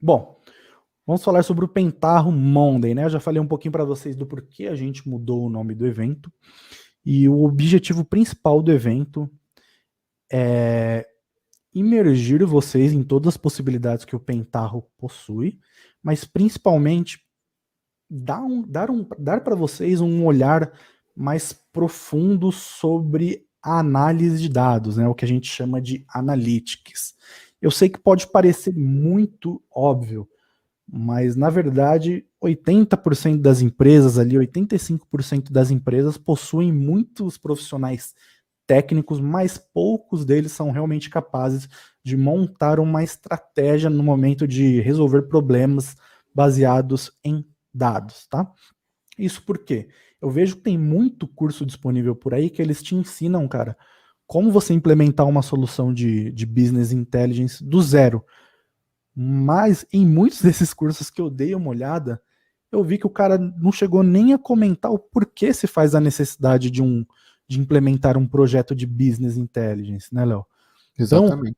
Bom, vamos falar sobre o Pentaho Monday, né? Eu já falei um pouquinho para vocês do porquê a gente mudou o nome do evento. E o objetivo principal do evento é imergir vocês em todas as possibilidades que o Pentaho possui, mas principalmente dar para vocês um olhar mais profundo sobre a análise de dados, né? O que a gente chama de analytics. Eu sei que pode parecer muito óbvio, mas na verdade 80% das empresas ali, 85% das empresas possuem muitos profissionais técnicos, mas poucos deles são realmente capazes de montar uma estratégia no momento de resolver problemas baseados em dados, tá? Isso porque eu vejo que tem muito curso disponível por aí que eles te ensinam, cara, como você implementar uma solução de business intelligence do zero. Mas em muitos desses cursos que eu dei uma olhada, eu vi que o cara não chegou nem a comentar o porquê se faz a necessidade de implementar um projeto de business intelligence, né, Léo? Então, Exatamente.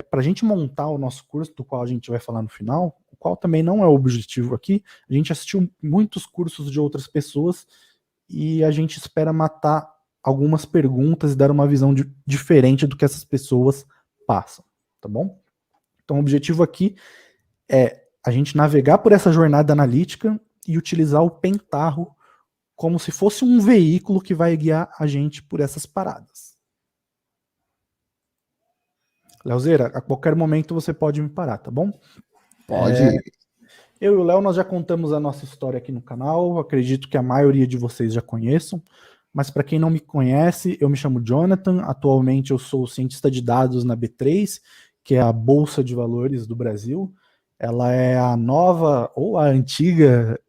para a gente montar o nosso curso, do qual a gente vai falar no final, o qual também não é o objetivo aqui, a gente assistiu muitos cursos de outras pessoas e a gente espera matar algumas perguntas e dar uma visão diferente do que essas pessoas passam, tá bom? Então, o objetivo aqui é a gente navegar por essa jornada analítica e utilizar o Pentaho como se fosse um veículo que vai guiar a gente por essas paradas. Leozeira, a qualquer momento você pode me parar, tá bom? Pode. Eu e o Léo, nós já contamos a nossa história aqui no canal, acredito que a maioria de vocês já conheçam, mas para quem não me conhece, eu me chamo Jonathan, atualmente eu sou cientista de dados na B3, que é a Bolsa de Valores do Brasil. Ela é a nova ou a antiga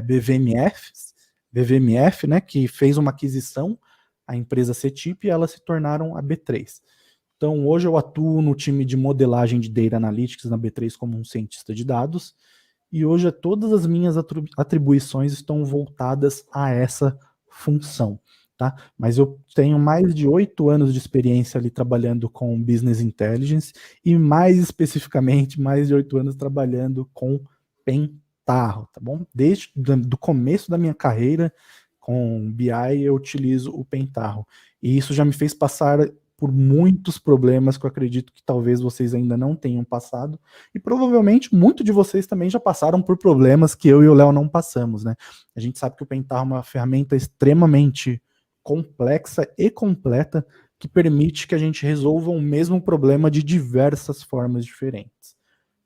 BVMF, né, que fez uma aquisição, a empresa CETIP, e elas se tornaram a B3. Então, hoje eu atuo no time de modelagem de Data Analytics na B3 como um cientista de dados, e hoje todas as minhas atribuições estão voltadas a essa função. Tá? Mas eu tenho mais de 8 anos de experiência ali trabalhando com Business Intelligence e mais especificamente mais de 8 anos trabalhando com Pentaho, tá bom? Desde do começo da minha carreira com BI eu utilizo o Pentaho e isso já me fez passar por muitos problemas que eu acredito que talvez vocês ainda não tenham passado e provavelmente muitos de vocês também já passaram por problemas que eu e o Léo não passamos, né? A gente sabe que o Pentaho é uma ferramenta extremamente complexa e completa que permite que a gente resolva o mesmo problema de diversas formas diferentes.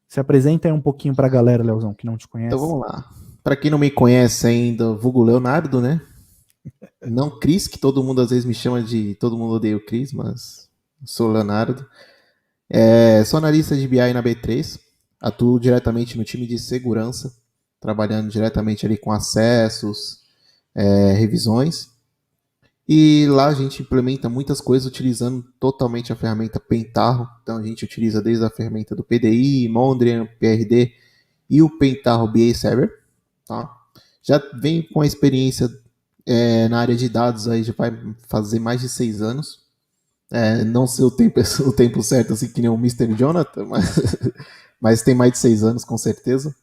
Se apresenta aí um pouquinho para a galera, Leozão, que não te Então conhece. vamos lá. Para quem não me conhece ainda, vulgo Leonardo, né? Não Cris, que todo mundo às vezes me chama de. Todo mundo odeia o Cris, mas sou Leonardo. Sou analista de BI na B3. Atuo diretamente no time de segurança, trabalhando diretamente ali com acessos, revisões. E lá a gente implementa muitas coisas utilizando totalmente a ferramenta Pentaho. Então a gente utiliza desde a ferramenta do PDI, Mondrian, PRD e o Pentaho BA Server. Tá? Já vem com a experiência na área de dados, aí já vai fazer mais de 6 anos. Não sei o tempo certo, assim que nem o Mr. Jonathan, mas tem mais de 6 anos com certeza.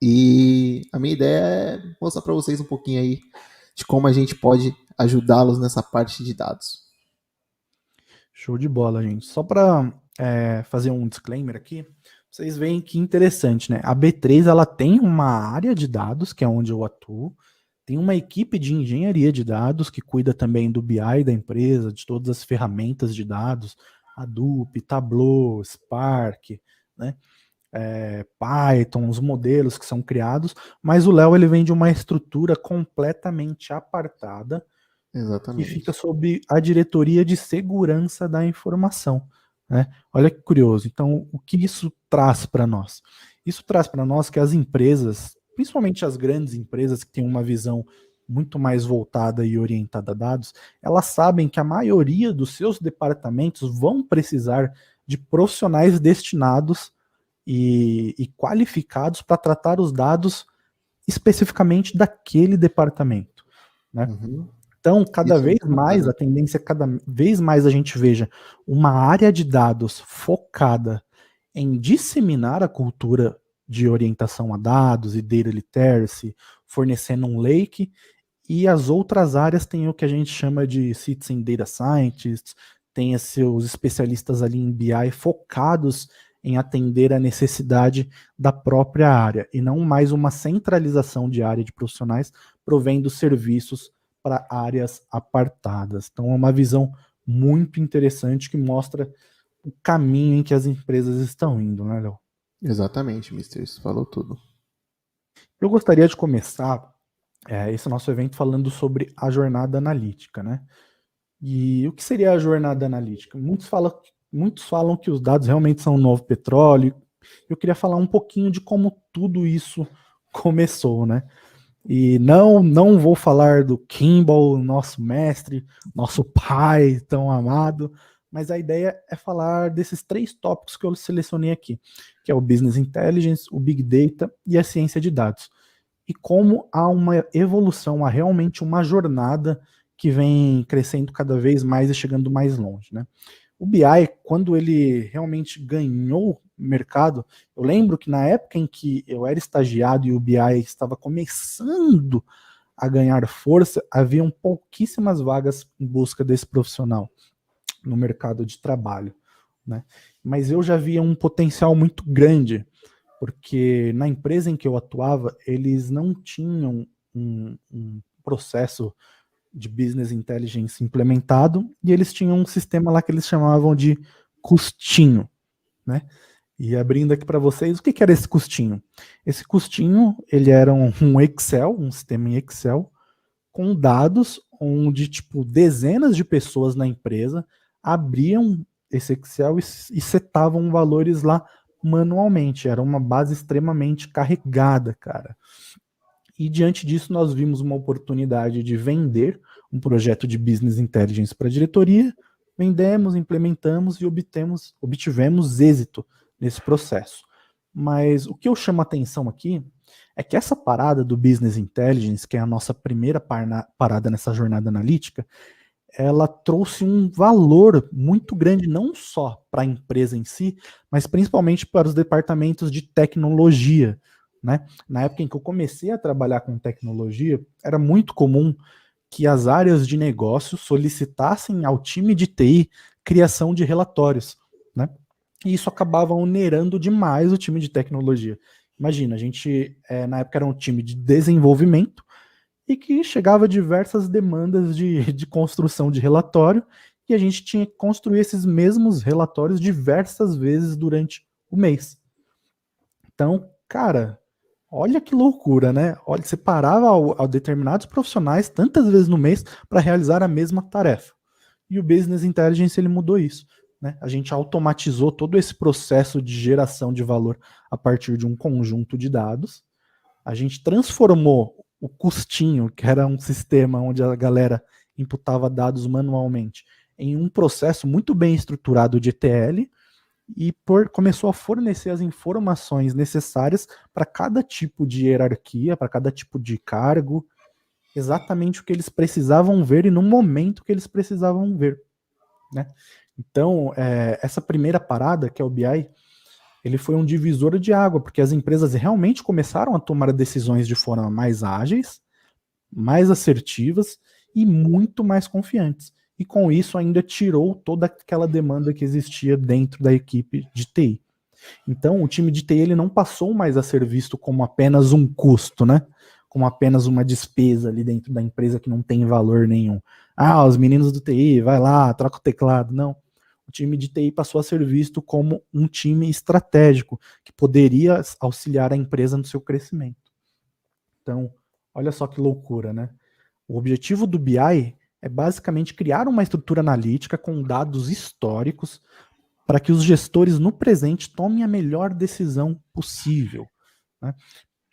E a minha ideia é mostrar para vocês um pouquinho aí de como a gente pode ajudá-los nessa parte de dados. Show de bola, gente. Só para fazer um disclaimer aqui, vocês veem que interessante, né? A B3 ela tem uma área de dados, que é onde eu atuo, tem uma equipe de engenharia de dados que cuida também do BI da empresa, de todas as ferramentas de dados, Hadoop, Tableau, Spark, né? Python, os modelos que são criados, mas o Léo ele vem de uma estrutura completamente apartada que fica Exatamente. sob a diretoria de segurança da informação. Né? Olha que curioso. Então, o que isso traz para nós? Isso traz para nós que as empresas, principalmente as grandes empresas que têm uma visão muito mais voltada e orientada a dados, elas sabem que a maioria dos seus departamentos vão precisar de profissionais destinados e qualificados para tratar os dados especificamente daquele departamento, né? Uhum. Então, cada Isso é vez muito mais, bacana. a tendência é cada vez mais a gente veja uma área de dados focada em disseminar a cultura de orientação a dados e data literacy, fornecendo um lake, e as outras áreas têm o que a gente chama de citizen data scientists, tem os especialistas ali em BI focados em atender a necessidade da própria área, e não mais uma centralização de área de profissionais provendo serviços para áreas apartadas. Então é uma visão muito interessante que mostra o caminho em que as empresas estão indo, né, Léo? Exatamente, Mister. Isso falou tudo. Eu gostaria de começar esse nosso evento falando sobre a jornada analítica, né? E o que seria a jornada analítica? Muitos falam que os dados realmente são o novo petróleo. Eu queria falar um pouquinho de como tudo isso começou, né? E não vou falar do Kimball, nosso mestre, nosso pai tão amado, mas a ideia é falar desses 3 tópicos que eu selecionei aqui, que é o Business Intelligence, o Big Data e a ciência de dados. E como há uma evolução, há realmente uma jornada que vem crescendo cada vez mais e chegando mais longe, né? O BI, quando ele realmente ganhou mercado, eu lembro que na época em que eu era estagiário e o BI estava começando a ganhar força, haviam pouquíssimas vagas em busca desse profissional no mercado de trabalho, né? Mas eu já via um potencial muito grande, porque na empresa em que eu atuava, eles não tinham um processo de business intelligence implementado, e eles tinham um sistema lá que eles chamavam de custinho, né? E abrindo aqui para vocês, o que era esse custinho? Esse custinho, ele era um Excel, um sistema em Excel, com dados onde, tipo, dezenas de pessoas na empresa abriam esse Excel e setavam valores lá manualmente. Era uma base extremamente carregada, cara. E diante disso, nós vimos uma oportunidade de vender um projeto de business intelligence para a diretoria, vendemos, implementamos e obtivemos êxito nesse processo. Mas o que eu chamo a atenção aqui é que essa parada do business intelligence, que é a nossa primeira parada nessa jornada analítica, ela trouxe um valor muito grande, não só para a empresa em si, mas principalmente para os departamentos de tecnologia, né? Na época em que eu comecei a trabalhar com tecnologia, era muito comum que as áreas de negócio solicitassem ao time de TI criação de relatórios, né? E isso acabava onerando demais o time de tecnologia. Imagina, a gente, na época, era um time de desenvolvimento, e que chegava diversas demandas de construção de relatório, e a gente tinha que construir esses mesmos relatórios diversas vezes durante o mês. Então, cara, olha que loucura, né? Olha, você parava a determinados profissionais tantas vezes no mês para realizar a mesma tarefa. E o Business Intelligence ele mudou isso, né? A gente automatizou todo esse processo de geração de valor a partir de um conjunto de dados. A gente transformou o custinho, que era um sistema onde a galera imputava dados manualmente, em um processo muito bem estruturado de ETL, e começou a fornecer as informações necessárias para cada tipo de hierarquia, para cada tipo de cargo, exatamente o que eles precisavam ver e no momento que eles precisavam ver, né? Então, essa primeira parada, que é o BI, ele foi um divisor de água, porque as empresas realmente começaram a tomar decisões de forma mais ágeis, mais assertivas e muito mais confiantes. E com isso ainda tirou toda aquela demanda que existia dentro da equipe de TI. Então o time de TI ele não passou mais a ser visto como apenas um custo, né? Como apenas uma despesa ali dentro da empresa que não tem valor nenhum. Ah, os meninos do TI, vai lá, troca o teclado. Não. O time de TI passou a ser visto como um time estratégico que poderia auxiliar a empresa no seu crescimento. Então, olha só que loucura, né? O objetivo do BI é basicamente criar uma estrutura analítica com dados históricos para que os gestores no presente tomem a melhor decisão possível, né?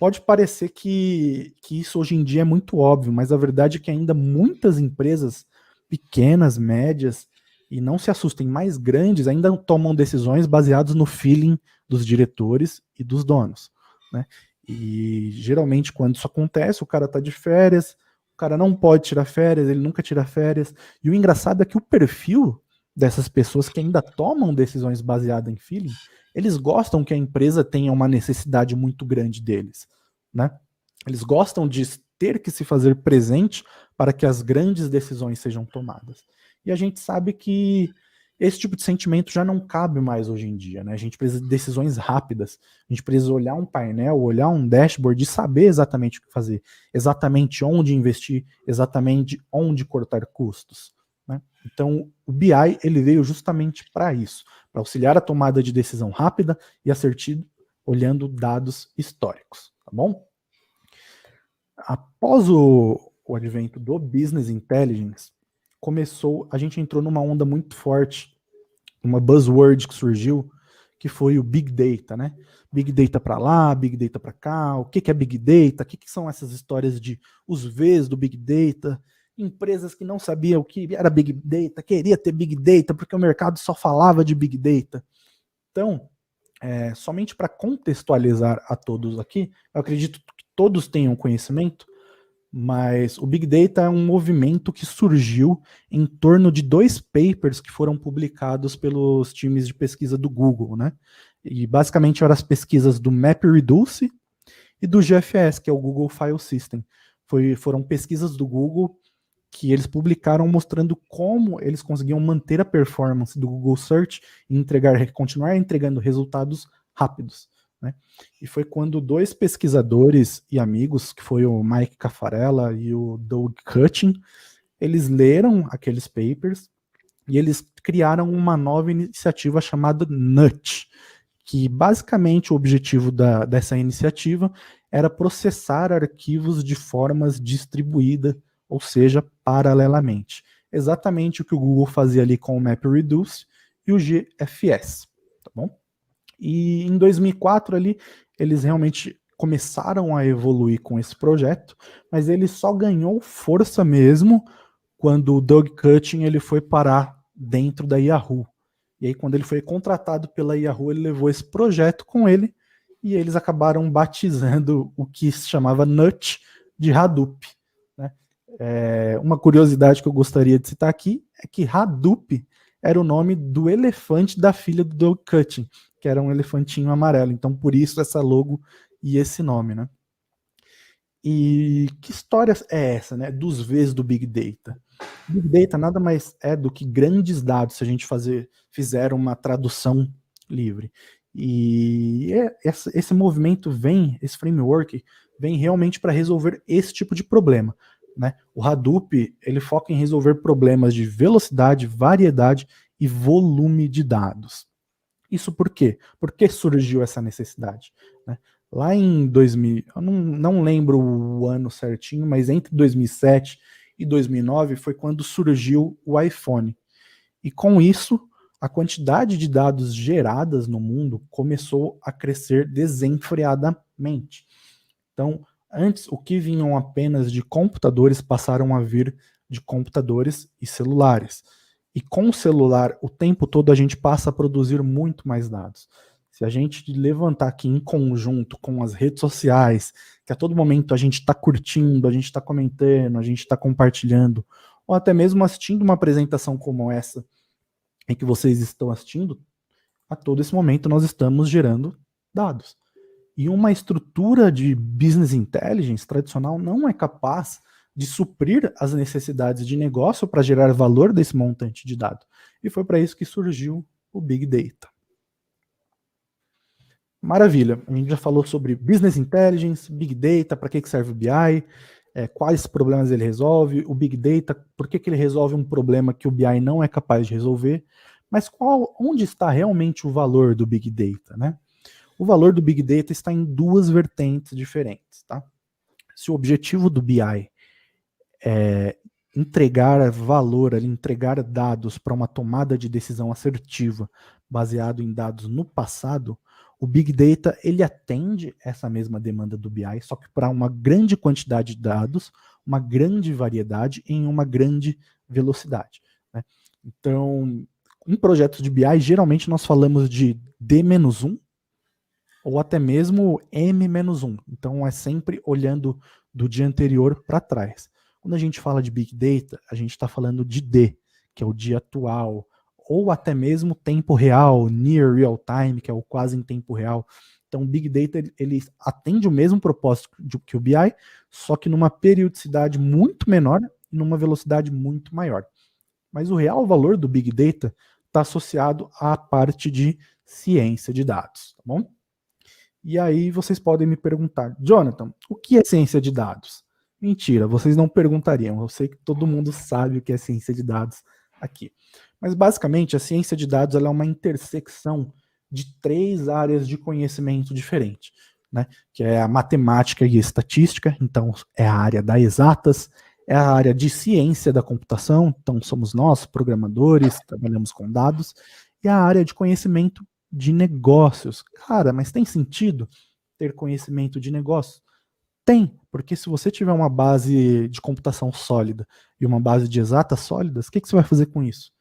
pode parecer que isso hoje em dia é muito óbvio, mas a verdade é que ainda muitas empresas pequenas, médias, e não se assustem, mais grandes, ainda tomam decisões baseadas no feeling dos diretores e dos donos, né? E geralmente quando isso acontece, o cara tá de férias, o cara não pode tirar férias, ele nunca tira férias, e o engraçado é que o perfil dessas pessoas que ainda tomam decisões baseadas em feeling, eles gostam que a empresa tenha uma necessidade muito grande deles, né? Eles gostam de ter que se fazer presente para que as grandes decisões sejam tomadas. E a gente sabe que esse tipo de sentimento já não cabe mais hoje em dia, né? A gente precisa de decisões rápidas, a gente precisa olhar um painel, olhar um dashboard e saber exatamente o que fazer, exatamente onde investir, exatamente onde cortar custos, né? Então, o BI ele veio justamente para isso, para auxiliar a tomada de decisão rápida e assertiva, olhando dados históricos, tá bom? Após o advento do Business Intelligence, a gente entrou numa onda muito forte, uma buzzword que surgiu, que foi o Big Data, né? Big Data para lá, Big Data para cá, o que é Big Data, o que são essas histórias de os Vs do Big Data, empresas que não sabiam o que era Big Data, queria ter Big Data, porque o mercado só falava de Big Data. Então, somente para contextualizar a todos aqui, eu acredito que todos tenham conhecimento, mas o Big Data é um movimento que surgiu em torno de 2 papers que foram publicados pelos times de pesquisa do Google, né? E basicamente eram as pesquisas do MapReduce e do GFS, que é o Google File System. Foram pesquisas do Google que eles publicaram mostrando como eles conseguiam manter a performance do Google Search e continuar entregando resultados rápidos, né? E foi quando 2 pesquisadores e amigos, que foi o Mike Caffarella e o Doug Cutting, eles leram aqueles papers e eles criaram uma nova iniciativa chamada NUT, que basicamente o objetivo dessa iniciativa era processar arquivos de formas distribuída, ou seja, paralelamente. Exatamente o que o Google fazia ali com o MapReduce e o GFS, tá bom? E em 2004 ali, eles realmente começaram a evoluir com esse projeto, mas ele só ganhou força mesmo quando o Doug Cutting ele foi parar dentro da Yahoo. E aí quando ele foi contratado pela Yahoo, ele levou esse projeto com ele e eles acabaram batizando o que se chamava NUT de Hadoop, né? Uma curiosidade que eu gostaria de citar aqui é que Hadoop era o nome do elefante da filha do Doug Cutting, que era um elefantinho amarelo. Então, por isso essa logo e esse nome, né? E que história é essa, né? Dos Vs do Big Data. Big Data nada mais é do que grandes dados, se a gente fizer uma tradução livre. E esse movimento esse framework, vem realmente para resolver esse tipo de problema, né? O Hadoop, ele foca em resolver problemas de velocidade, variedade e volume de dados. Isso por quê? Por que surgiu essa necessidade, né? Lá em 2000, eu não lembro o ano certinho, mas entre 2007 e 2009 foi quando surgiu o iPhone. E com isso, a quantidade de dados geradas no mundo começou a crescer desenfreadamente. Então, antes, o que vinham apenas de computadores passaram a vir de computadores e celulares. E com o celular, o tempo todo a gente passa a produzir muito mais dados. Se a gente levantar aqui em conjunto com as redes sociais, que a todo momento a gente está curtindo, a gente está comentando, a gente está compartilhando, ou até mesmo assistindo uma apresentação como essa, em que vocês estão assistindo, a todo esse momento nós estamos gerando dados. E uma estrutura de business intelligence tradicional não é capaz de suprir as necessidades de negócio para gerar valor desse montante de dados. E foi para isso que surgiu o Big Data. Maravilha, a gente já falou sobre business intelligence, Big Data, para que serve o BI, quais problemas ele resolve, o Big Data, por que ele resolve um problema que o BI não é capaz de resolver, mas onde está realmente o valor do Big Data, né? O valor do Big Data está em 2 vertentes diferentes, tá? Se o objetivo do BI é entregar valor, ali, entregar dados para uma tomada de decisão assertiva baseado em dados no passado, o Big Data ele atende essa mesma demanda do BI, só que para uma grande quantidade de dados, uma grande variedade em uma grande velocidade, né? Então, em projetos de BI, geralmente nós falamos de D-1 ou até mesmo M-1. Então, é sempre olhando do dia anterior para trás. Quando a gente fala de Big Data, a gente está falando de D, que é o dia atual, ou até mesmo tempo real, near real time, que é o quase em tempo real. Então, o Big Data ele atende o mesmo propósito que o BI, só que numa periodicidade muito menor e numa velocidade muito maior. Mas o real valor do Big Data está associado à parte de ciência de dados, tá bom? E aí vocês podem me perguntar, Jonathan, o que é ciência de dados? Mentira, vocês não perguntariam. Eu sei que todo mundo sabe o que é ciência de dados aqui. Mas basicamente a ciência de dados ela é uma intersecção de 3 áreas de conhecimento diferentes, né? Que é a matemática e a estatística, então é a área das exatas, é a área de ciência da computação, então somos nós, programadores, trabalhamos com dados, e a área de conhecimento de negócios. Cara, mas tem sentido ter conhecimento de negócio? Tem, porque se você tiver uma base de computação sólida e uma base de exatas sólidas, o que você vai fazer com isso?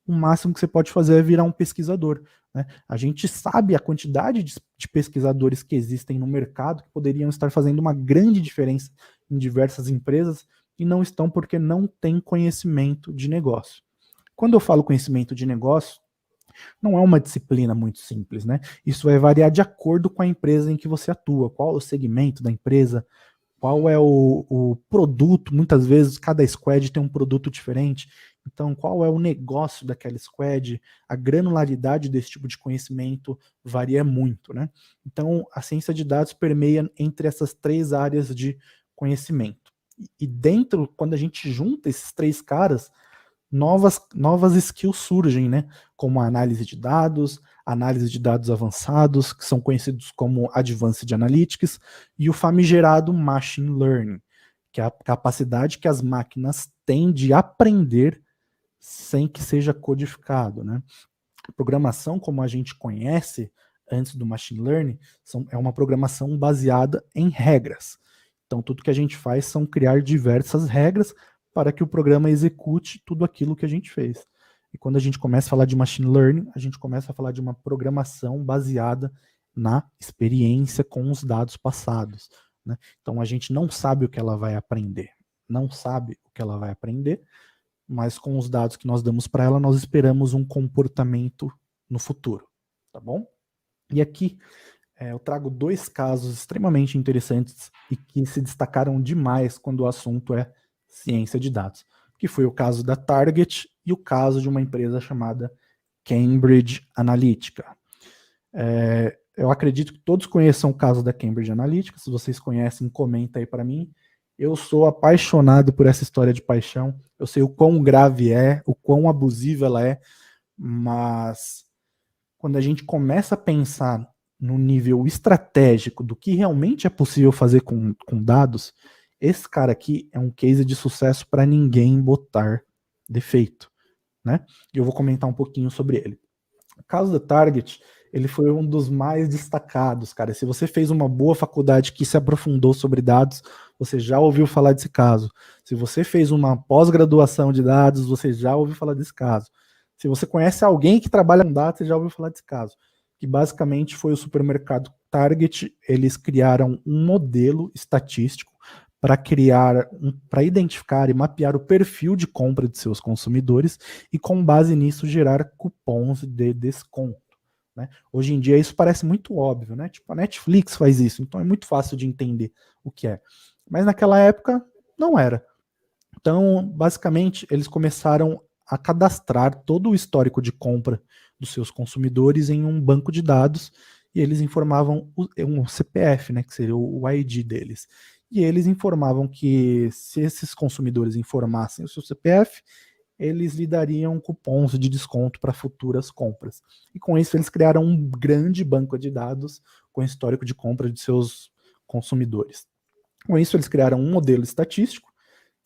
O máximo que você pode fazer é virar um pesquisador, né? A gente sabe a quantidade de pesquisadores que existem no mercado que poderiam estar fazendo uma grande diferença em diversas empresas e não estão porque não têm conhecimento de negócio. Quando eu falo conhecimento de negócio, não é uma disciplina muito simples, né? Isso vai variar de acordo com a empresa em que você atua, qual é o segmento da empresa, qual é o produto, muitas vezes cada squad tem um produto diferente, então qual é o negócio daquela squad, a granularidade desse tipo de conhecimento varia muito, né? Então a ciência de dados permeia entre essas 3 áreas de conhecimento. E dentro, quando a gente junta esses 3 caras, novas skills surgem, né? Como a análise de dados avançados, que são conhecidos como Advanced Analytics, e o famigerado Machine Learning, que é a capacidade que as máquinas têm de aprender sem que seja codificado, né? A programação, como a gente conhece antes do Machine Learning, é uma programação baseada em regras. Então, tudo que a gente faz são criar diversas regras para que o programa execute tudo aquilo que a gente fez. E quando a gente começa a falar de machine learning, a gente começa a falar de uma programação baseada na experiência com os dados passados, né? Então a gente não sabe o que ela vai aprender, mas com os dados que nós damos para ela, nós esperamos um comportamento no futuro, tá bom? E aqui eu trago 2 casos extremamente interessantes e que se destacaram demais quando o assunto é ciência de dados, que foi o caso da Target e o caso de uma empresa chamada Cambridge Analytica. Eu acredito que todos conheçam o caso da Cambridge Analytica. Se vocês conhecem, comenta aí para mim. Eu sou apaixonado por essa história de paixão. Eu sei o quão grave é, o quão abusiva ela é, mas quando a gente começa a pensar no nível estratégico do que realmente é possível fazer com dados, esse cara aqui é um case de sucesso para ninguém botar defeito, né? E eu vou comentar um pouquinho sobre ele. O caso da Target, ele foi um dos mais destacados, cara. Se você fez uma boa faculdade que se aprofundou sobre dados, você já ouviu falar desse caso. Se você fez uma pós-graduação de dados, você já ouviu falar desse caso. Se você conhece alguém que trabalha com dados, você já ouviu falar desse caso. Que basicamente foi o supermercado Target. Eles criaram um modelo estatístico para identificar e mapear o perfil de compra de seus consumidores e, com base nisso, gerar cupons de desconto, né? Hoje em dia isso parece muito óbvio, né? Tipo, a Netflix faz isso, então é muito fácil de entender o que é. Mas naquela época não era. Então, basicamente, eles começaram a cadastrar todo o histórico de compra dos seus consumidores em um banco de dados e eles informavam um CPF, né, que seria o ID deles. E eles informavam que se esses consumidores informassem o seu CPF, eles lhe dariam cupons de desconto para futuras compras. E com isso eles criaram um grande banco de dados com histórico de compra de seus consumidores. Com isso eles criaram um modelo estatístico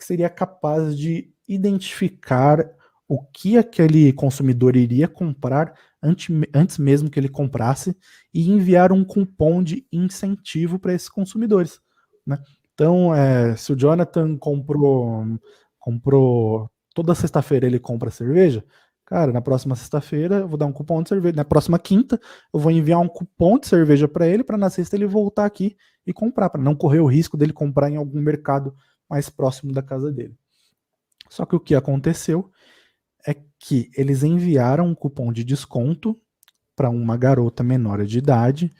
que seria capaz de identificar o que aquele consumidor iria comprar antes mesmo que ele comprasse e enviar um cupom de incentivo para esses consumidores, né? Então, se o Jonathan comprou toda sexta-feira ele compra cerveja, cara, na próxima sexta-feira eu vou dar um cupom de cerveja, na próxima quinta eu vou enviar um cupom de cerveja para ele, para na sexta ele voltar aqui e comprar, para não correr o risco dele comprar em algum mercado mais próximo da casa dele. Só que o que aconteceu é que eles enviaram um cupom de desconto para uma garota menor de idade,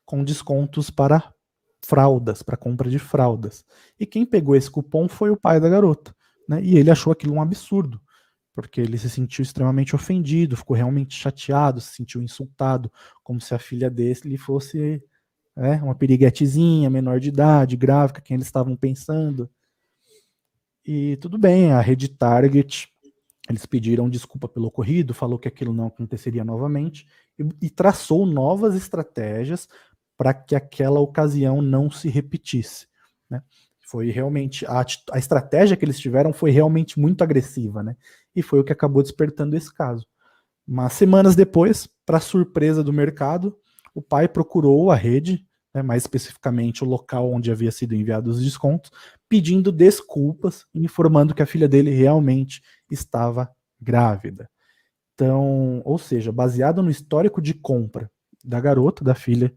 com descontos para fraldas, para compra de fraldas. E quem pegou esse cupom foi o pai da garota, né? E ele achou aquilo um absurdo, porque ele se sentiu extremamente ofendido, ficou realmente chateado, se sentiu insultado, como se a filha dele fosse uma piriguetezinha, menor de idade, grávida, quem eles estavam pensando. E tudo bem, a rede Target, eles pediram desculpa pelo ocorrido, falou que aquilo não aconteceria novamente e traçou novas estratégias para que aquela ocasião não se repetisse, né? Foi realmente a estratégia que eles tiveram foi realmente muito agressiva, né? E foi o que acabou despertando esse caso. Mas semanas depois, para surpresa do mercado, o pai procurou a rede, né, mais especificamente o local onde havia sido enviados os descontos, pedindo desculpas e informando que a filha dele realmente estava grávida. Então, ou seja, baseado no histórico de compra da garota, da filha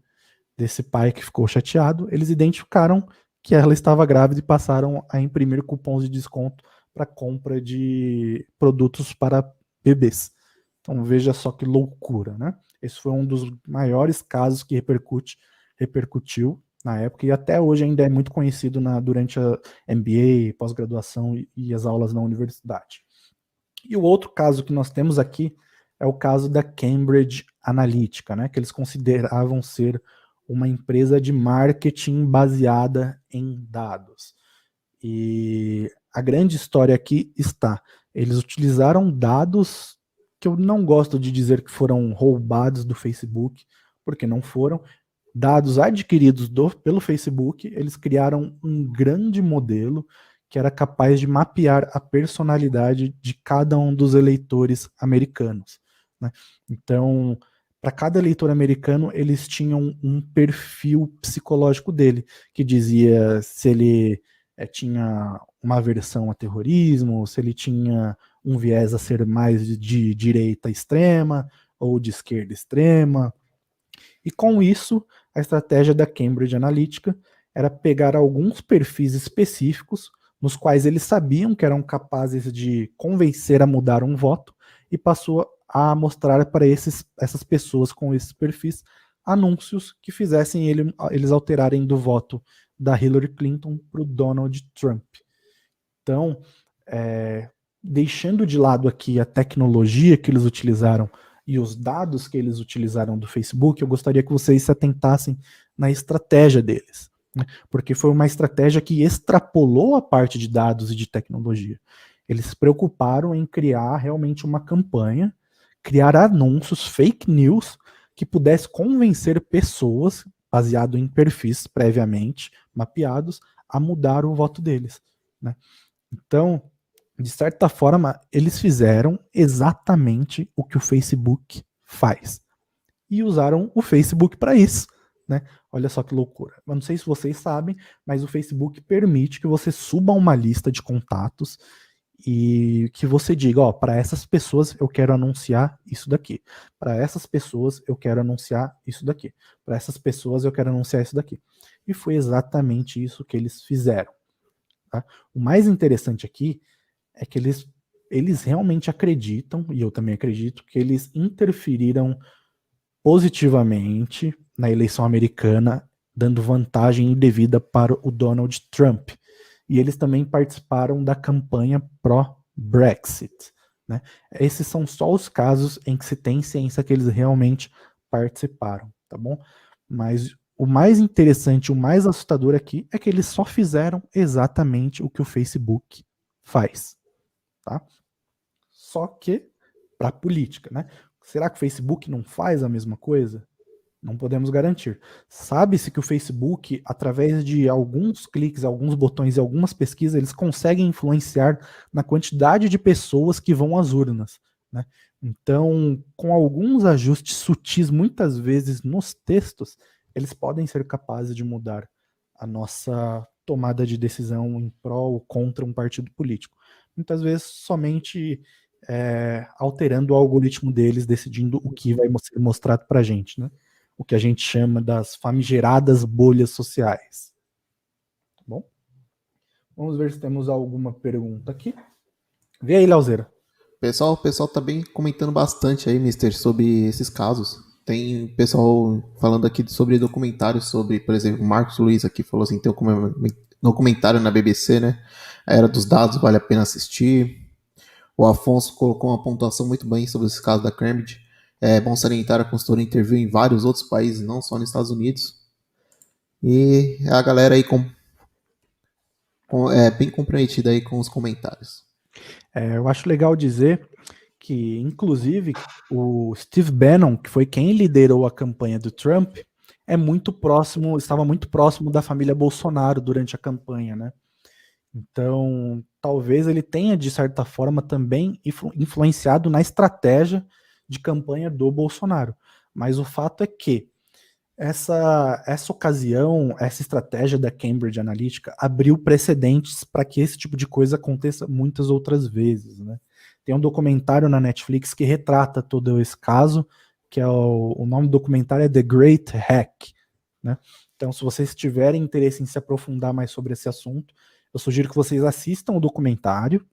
desse pai que ficou chateado, eles identificaram que ela estava grávida e passaram a imprimir cupons de desconto para compra de produtos para bebês. Então veja só que loucura, né? Esse foi um dos maiores casos que repercutiu na época e até hoje ainda é muito conhecido durante a MBA, pós-graduação e as aulas na universidade. E o outro caso que nós temos aqui é o caso da Cambridge Analytica, né, que eles consideravam ser uma empresa de marketing baseada em dados. E a grande história aqui está, eles utilizaram dados que eu não gosto de dizer que foram roubados do Facebook, porque não foram, dados adquiridos pelo Facebook, eles criaram um grande modelo que era capaz de mapear a personalidade de cada um dos eleitores americanos, né? Então, para cada eleitor americano, eles tinham um perfil psicológico dele, que dizia se ele tinha uma aversão a terrorismo, se ele tinha um viés a ser mais de direita extrema ou de esquerda extrema. E com isso, a estratégia da Cambridge Analytica era pegar alguns perfis específicos, nos quais eles sabiam que eram capazes de convencer a mudar um voto, e passou a mostrar para essas pessoas com esses perfis anúncios que fizessem eles alterarem do voto da Hillary Clinton para o Donald Trump. Então, deixando de lado aqui a tecnologia que eles utilizaram e os dados que eles utilizaram do Facebook, eu gostaria que vocês se atentassem na estratégia deles, né? Porque foi uma estratégia que extrapolou a parte de dados e de tecnologia. Eles se preocuparam em criar realmente uma campanha, criar anúncios, fake news, que pudesse convencer pessoas, baseado em perfis previamente mapeados, a mudar o voto deles, né? Então, de certa forma, eles fizeram exatamente o que o Facebook faz. E usaram o Facebook para isso, né? Olha só que loucura. Eu não sei se vocês sabem, mas o Facebook permite que você suba uma lista de contatos e que você diga, ó, para essas pessoas eu quero anunciar isso daqui. Para essas pessoas eu quero anunciar isso daqui. Para essas pessoas eu quero anunciar isso daqui. E foi exatamente isso que eles fizeram, tá? O mais interessante aqui é que eles realmente acreditam, e eu também acredito, que eles interferiram positivamente na eleição americana, dando vantagem indevida para o Donald Trump. E eles também participaram da campanha pró-Brexit, né? Esses são só os casos em que se tem ciência que eles realmente participaram, tá bom? Mas o mais interessante, o mais assustador aqui é que eles só fizeram exatamente o que o Facebook faz, tá? Só que para política, né? Será que o Facebook não faz a mesma coisa? Não podemos garantir. Sabe-se que o Facebook, através de alguns cliques, alguns botões e algumas pesquisas, eles conseguem influenciar na quantidade de pessoas que vão às urnas, né? Então, com alguns ajustes sutis, muitas vezes nos textos, eles podem ser capazes de mudar a nossa tomada de decisão em prol ou contra um partido político. Muitas vezes somente alterando o algoritmo deles, decidindo o que vai ser mostrado para a gente, né? O que a gente chama das famigeradas bolhas sociais. Tá bom? Vamos ver se temos alguma pergunta aqui. Vê aí, Leozeira. O pessoal tá bem comentando bastante aí, Mister, sobre esses casos. Tem pessoal falando aqui sobre documentários sobre, por exemplo, o Marcos Luiz aqui falou assim, tem um documentário na BBC, né? A Era dos Dados, vale a pena assistir. O Afonso colocou uma pontuação muito bem sobre esse caso da Cambridge. É bom salientar, a consultoria interviu em vários outros países, não só nos Estados Unidos. E a galera aí é bem comprometida aí com os comentários. Eu acho legal dizer que, inclusive, o Steve Bannon, que foi quem liderou a campanha do Trump, estava muito próximo da família Bolsonaro durante a campanha, né? Então, talvez ele tenha, de certa forma, também influenciado na estratégia de campanha do Bolsonaro. Mas o fato é que essa ocasião, essa estratégia da Cambridge Analytica abriu precedentes para que esse tipo de coisa aconteça muitas outras vezes, né? Tem um documentário na Netflix que retrata todo esse caso, que é o nome do documentário é The Great Hack, né? Então, se vocês tiverem interesse em se aprofundar mais sobre esse assunto, eu sugiro que vocês assistam o documentário.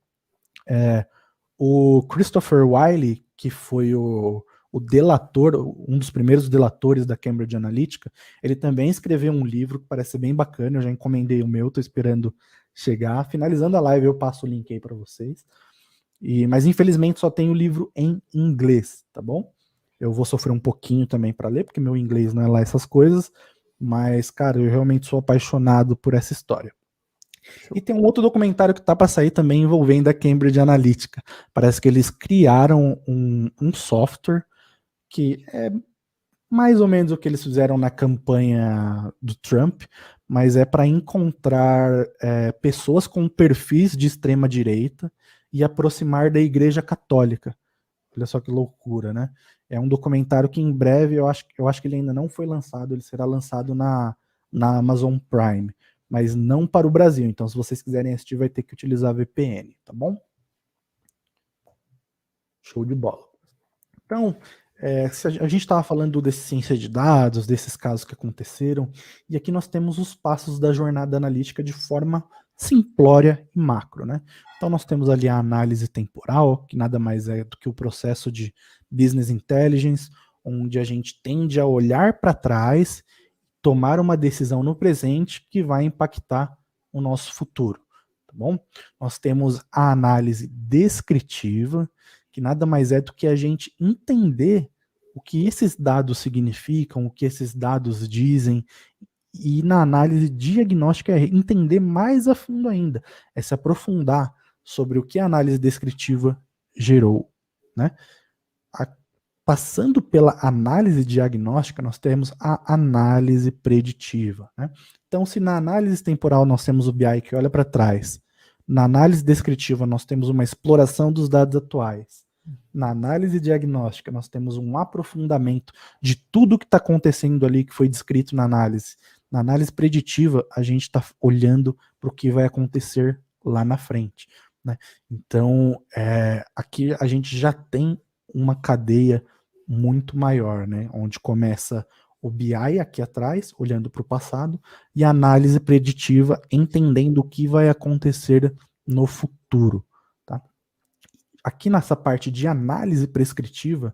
O Christopher Wiley, que foi o delator, um dos primeiros delatores da Cambridge Analytica, ele também escreveu um livro que parece ser bem bacana, eu já encomendei o meu, estou esperando chegar. Finalizando a live eu passo o link aí para vocês. Mas infelizmente só tem o livro em inglês, tá bom? Eu vou sofrer um pouquinho também para ler, porque meu inglês não é lá essas coisas, mas, cara, eu realmente sou apaixonado por essa história. E tem um outro documentário que tá para sair também envolvendo a Cambridge Analytica. Parece que eles criaram um software que é mais ou menos o que eles fizeram na campanha do Trump, mas é para encontrar pessoas com perfis de extrema direita e aproximar da Igreja Católica. Olha só que loucura, né? É um documentário que em breve, eu acho que ele ainda não foi lançado, ele será lançado na Amazon Prime, mas não para o Brasil. Então, se vocês quiserem assistir, vai ter que utilizar VPN, tá bom? Show de bola. Então, se a gente estava falando desse ciência de dados, desses casos que aconteceram, e aqui nós temos os passos da jornada analítica de forma simplória e macro, né? Então nós temos ali a análise temporal, que nada mais é do que o processo de business intelligence, onde a gente tende a olhar para trás, tomar uma decisão no presente que vai impactar o nosso futuro, tá bom? Nós temos a análise descritiva, que nada mais é do que a gente entender o que esses dados significam, o que esses dados dizem, e na análise diagnóstica é entender mais a fundo ainda, é se aprofundar sobre o que a análise descritiva gerou, né? Passando pela análise diagnóstica, nós temos a análise preditiva, né? Então, se na análise temporal nós temos o BI que olha para trás, na análise descritiva nós temos uma exploração dos dados atuais, na análise diagnóstica nós temos um aprofundamento de tudo que está acontecendo ali que foi descrito na análise preditiva a gente está olhando para o que vai acontecer lá na frente, né? Então, aqui a gente já tem uma cadeia muito maior, né? Onde começa o BI aqui atrás, olhando para o passado, e a análise preditiva, entendendo o que vai acontecer no futuro, tá? Aqui nessa parte de análise prescritiva,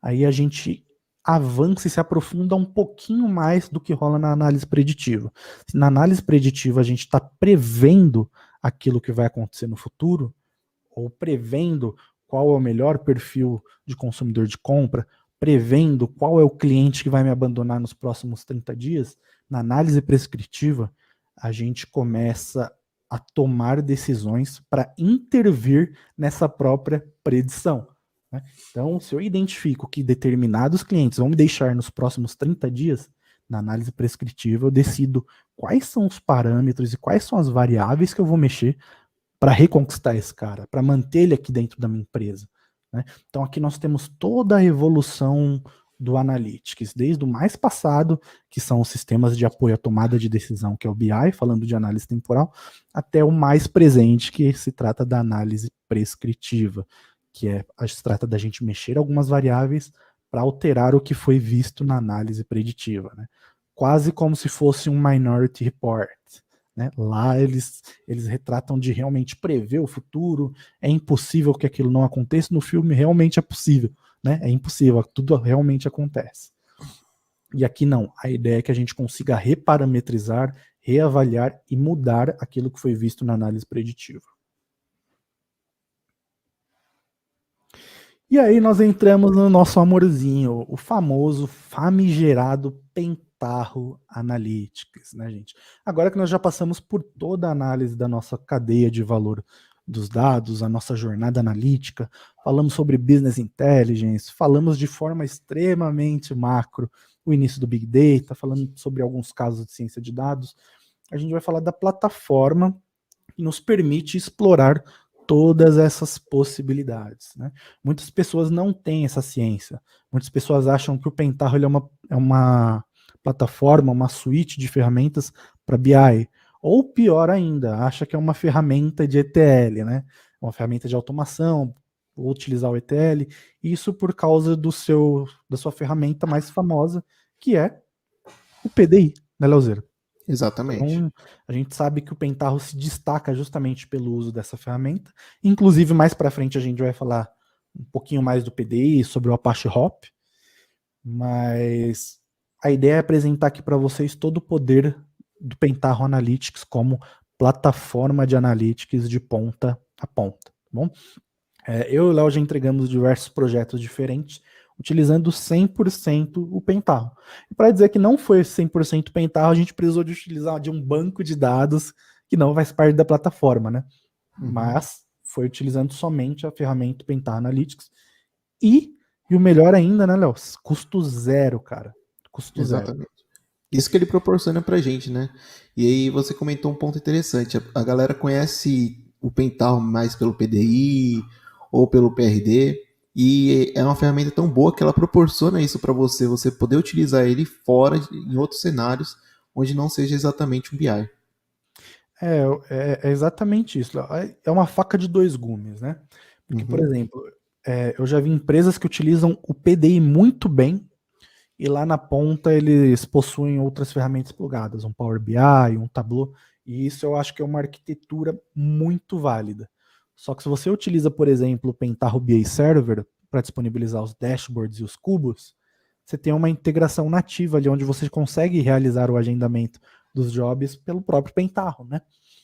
aí a gente avança e se aprofunda um pouquinho mais do que rola na análise preditiva. Na análise preditiva a gente está prevendo aquilo que vai acontecer no futuro, ou prevendo qual é o melhor perfil de consumidor de compra, prevendo qual é o cliente que vai me abandonar nos próximos 30 dias, na análise prescritiva, a gente começa a tomar decisões para intervir nessa própria predição, né? Então, se eu identifico que determinados clientes vão me deixar nos próximos 30 dias, na análise prescritiva, eu decido quais são os parâmetros e quais são as variáveis que eu vou mexer para reconquistar esse cara, para manter ele aqui dentro da minha empresa, né? Então, aqui nós temos toda a evolução do Analytics, desde o mais passado, que são os sistemas de apoio à tomada de decisão, que é o BI, falando de análise temporal, até o mais presente, que se trata da análise prescritiva, se trata da gente mexer algumas variáveis para alterar o que foi visto na análise preditiva, né? Quase como se fosse um Minority Report, né? Lá eles retratam de realmente prever o futuro, é impossível que aquilo não aconteça, no filme realmente é possível, né? É impossível, tudo realmente acontece. E aqui não, a ideia é que a gente consiga reparametrizar, reavaliar e mudar aquilo que foi visto na análise preditiva. E aí nós entramos no nosso amorzinho, o famoso famigerado Pentaho Analytics, né, gente? Agora que nós já passamos por toda a análise da nossa cadeia de valor dos dados, a nossa jornada analítica, falamos sobre business intelligence, falamos de forma extremamente macro o início do Big Data, falando sobre alguns casos de ciência de dados, a gente vai falar da plataforma que nos permite explorar todas essas possibilidades, né? Muitas pessoas não têm essa ciência. Muitas pessoas acham que o Pentaho ele é uma plataforma, uma suíte de ferramentas para BI. Ou pior ainda, acha que é uma ferramenta de ETL, né? Uma ferramenta de automação, ou utilizar o ETL. Isso por causa da sua ferramenta mais famosa, que é o PDI, né, Leozeiro? Exatamente. Então, a gente sabe que o Pentaho se destaca justamente pelo uso dessa ferramenta. Inclusive, mais para frente a gente vai falar um pouquinho mais do PDI, sobre o Apache Hop, mas a ideia é apresentar aqui para vocês todo o poder do Pentaho Analytics como plataforma de analytics de ponta a ponta, tá bom? Eu e o Léo já entregamos diversos projetos diferentes, utilizando 100% o Pentaho. E para dizer que não foi 100% Pentaho, a gente precisou de utilizar de um banco de dados que não faz parte da plataforma, né? Mas foi utilizando somente a ferramenta Pentaho Analytics. E o melhor ainda, né, Léo? Custo zero, cara. Custo zero. Exatamente. Isso que ele proporciona pra gente, né? E aí você comentou um ponto interessante. A galera conhece o Pentaho mais pelo PDI ou pelo PRD, e é uma ferramenta tão boa que ela proporciona isso para você poder utilizar ele fora, em outros cenários, onde não seja exatamente um BI. É exatamente isso. É uma faca de dois gumes, né? Porque, por exemplo, eu já vi empresas que utilizam o PDI muito bem e lá na ponta eles possuem outras ferramentas plugadas, um Power BI, um Tableau, e isso eu acho que é uma arquitetura muito válida. Só que se você utiliza, por exemplo, o Pentaho BI Server para disponibilizar os dashboards e os cubos, você tem uma integração nativa ali onde você consegue realizar o agendamento dos jobs pelo próprio Pentaho, né?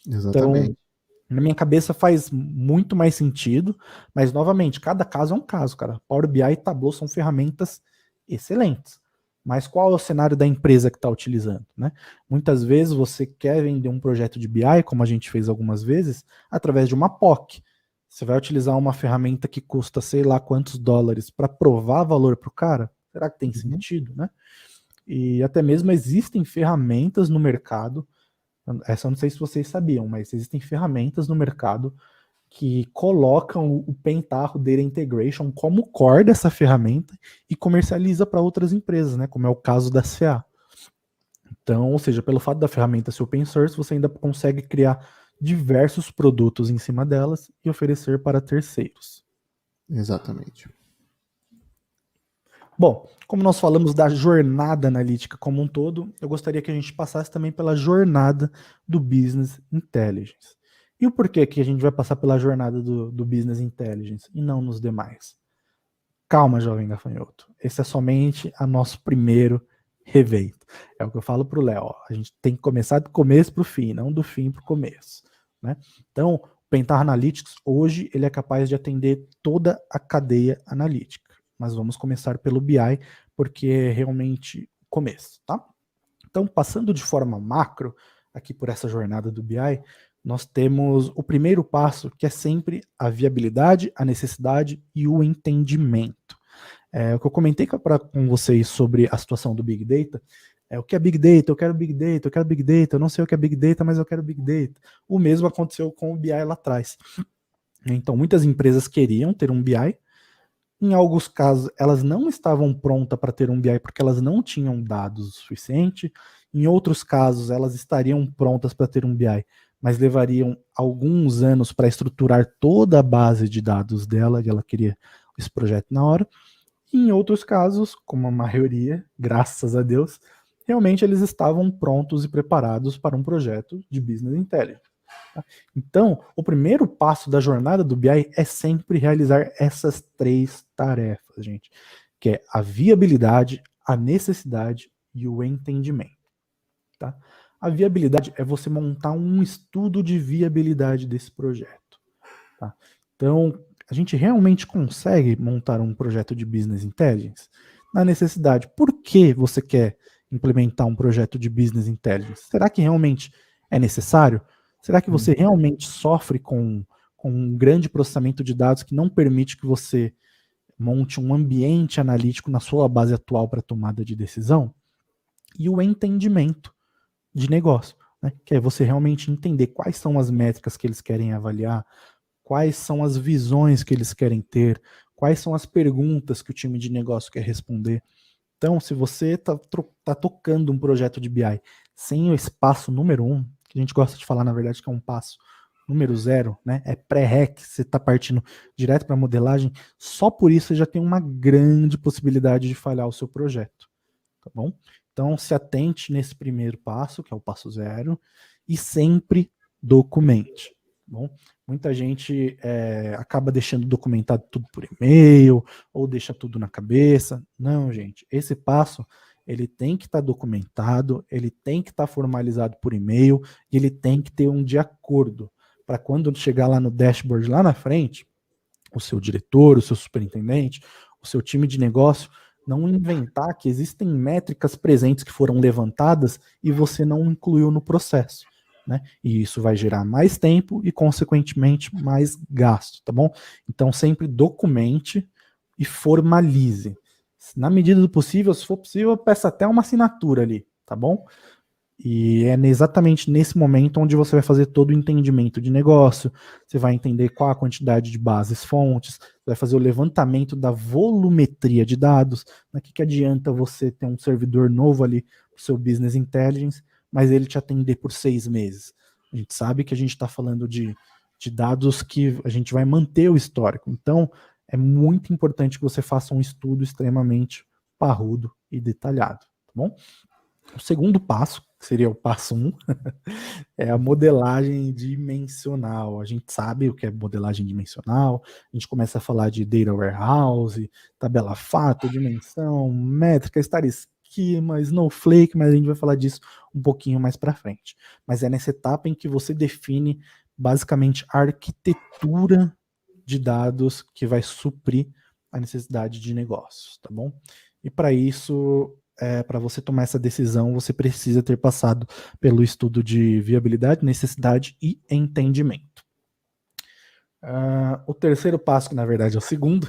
Então, Exatamente. na minha cabeça faz muito mais sentido, mas novamente, cada caso é um caso, cara. Power BI e Tableau são ferramentas excelentes. Mas qual é o cenário da empresa que está utilizando, né? Muitas vezes você quer vender um projeto de BI, como a gente fez algumas vezes, através de uma POC. Você vai utilizar uma ferramenta que custa sei lá quantos dólares para provar valor para o cara? Será que tem sentido, né? E até mesmo existem ferramentas no mercado, essa eu não sei se vocês sabiam, mas existem ferramentas no mercado que colocam o Pentaho Data Integration como core dessa ferramenta e comercializa para outras empresas, né? Como é o caso da CA. Então, ou seja, pelo fato da ferramenta ser open source, você ainda consegue criar diversos produtos em cima delas e oferecer para terceiros. Exatamente. Bom, como nós falamos da jornada analítica como um todo, eu gostaria que a gente passasse também pela jornada do Business Intelligence. E o porquê que a gente vai passar pela jornada do Business Intelligence e não nos demais? Calma, jovem gafanhoto. Esse é somente o nosso primeiro evento. É o que eu falo para o Léo. A gente tem que começar do começo para o fim, não do fim para o começo, né? Então, o Pentaho Analytics, hoje, ele é capaz de atender toda a cadeia analítica. Mas vamos começar pelo BI, porque é realmente o começo, tá? Então, passando de forma macro, aqui por essa jornada do BI, nós temos o primeiro passo, que é sempre a viabilidade, a necessidade e o entendimento. O que eu comentei com vocês sobre a situação do Big Data, o que é Big Data, eu quero Big Data, eu quero Big Data, eu não sei o que é Big Data, mas eu quero Big Data. O mesmo aconteceu com o BI lá atrás. Então, muitas empresas queriam ter um BI, em alguns casos, elas não estavam prontas para ter um BI porque elas não tinham dados o suficiente. Em outros casos, elas estariam prontas para ter um BI, mas levariam alguns anos para estruturar toda a base de dados dela, e ela queria esse projeto na hora. E em outros casos, como a maioria, graças a Deus, realmente eles estavam prontos e preparados para um projeto de Business Intelligence. Então, o primeiro passo da jornada do BI é sempre realizar essas 3 tarefas, gente, que é a viabilidade, a necessidade e o entendimento. Tá? A viabilidade é você montar um estudo de viabilidade desse projeto. Tá? Então, a gente realmente consegue montar um projeto de Business Intelligence? Na necessidade, por que você quer implementar um projeto de Business Intelligence? Será que realmente é necessário? Será que você realmente sofre com um grande processamento de dados que não permite que você monte um ambiente analítico na sua base atual para tomada de decisão? E o entendimento de negócio, né? Que é você realmente entender quais são as métricas que eles querem avaliar, quais são as visões que eles querem ter, quais são as perguntas que o time de negócio quer responder. Então, se você está tocando um projeto de BI sem o espaço número 1, que a gente gosta de falar, na verdade, que é um passo número 0, né? É pré-rec, você está partindo direto para a modelagem, só por isso você já tem uma grande possibilidade de falhar o seu projeto, tá bom? Então, se atente nesse primeiro passo, que é o passo 0, e sempre documente, tá bom? Muita gente acaba deixando documentado tudo por e-mail, ou deixa tudo na cabeça. Não, gente, esse passo, ele tem que estar documentado, ele tem que estar formalizado por e-mail, e ele tem que ter um de acordo, para quando chegar lá no dashboard, lá na frente, o seu diretor, o seu superintendente, o seu time de negócio, não inventar que existem métricas presentes que foram levantadas e você não incluiu no processo. Né? E isso vai gerar mais tempo e, consequentemente, mais gasto, tá bom? Então, sempre documente e formalize. Na medida do possível, se for possível, peça até uma assinatura ali, tá bom? E é exatamente nesse momento onde você vai fazer todo o entendimento de negócio, você vai entender qual a quantidade de bases fontes, vai fazer o levantamento da volumetria de dados. O que adianta você ter um servidor novo ali para o seu Business Intelligence, mas ele te atender por 6 meses? A gente sabe que a gente está falando de dados que a gente vai manter o histórico. Então, é muito importante que você faça um estudo extremamente parrudo e detalhado, tá bom? O segundo passo, que seria o passo 1, é a modelagem dimensional. A gente sabe o que é modelagem dimensional, a gente começa a falar de data warehouse, tabela fato, dimensão, métrica, star schema, snowflake, mas a gente vai falar disso um pouquinho mais para frente. Mas é nessa etapa em que você define basicamente a arquitetura de dados que vai suprir a necessidade de negócios, tá bom? E para isso, para você tomar essa decisão, você precisa ter passado pelo estudo de viabilidade, necessidade e entendimento. O terceiro passo, que na verdade é o segundo,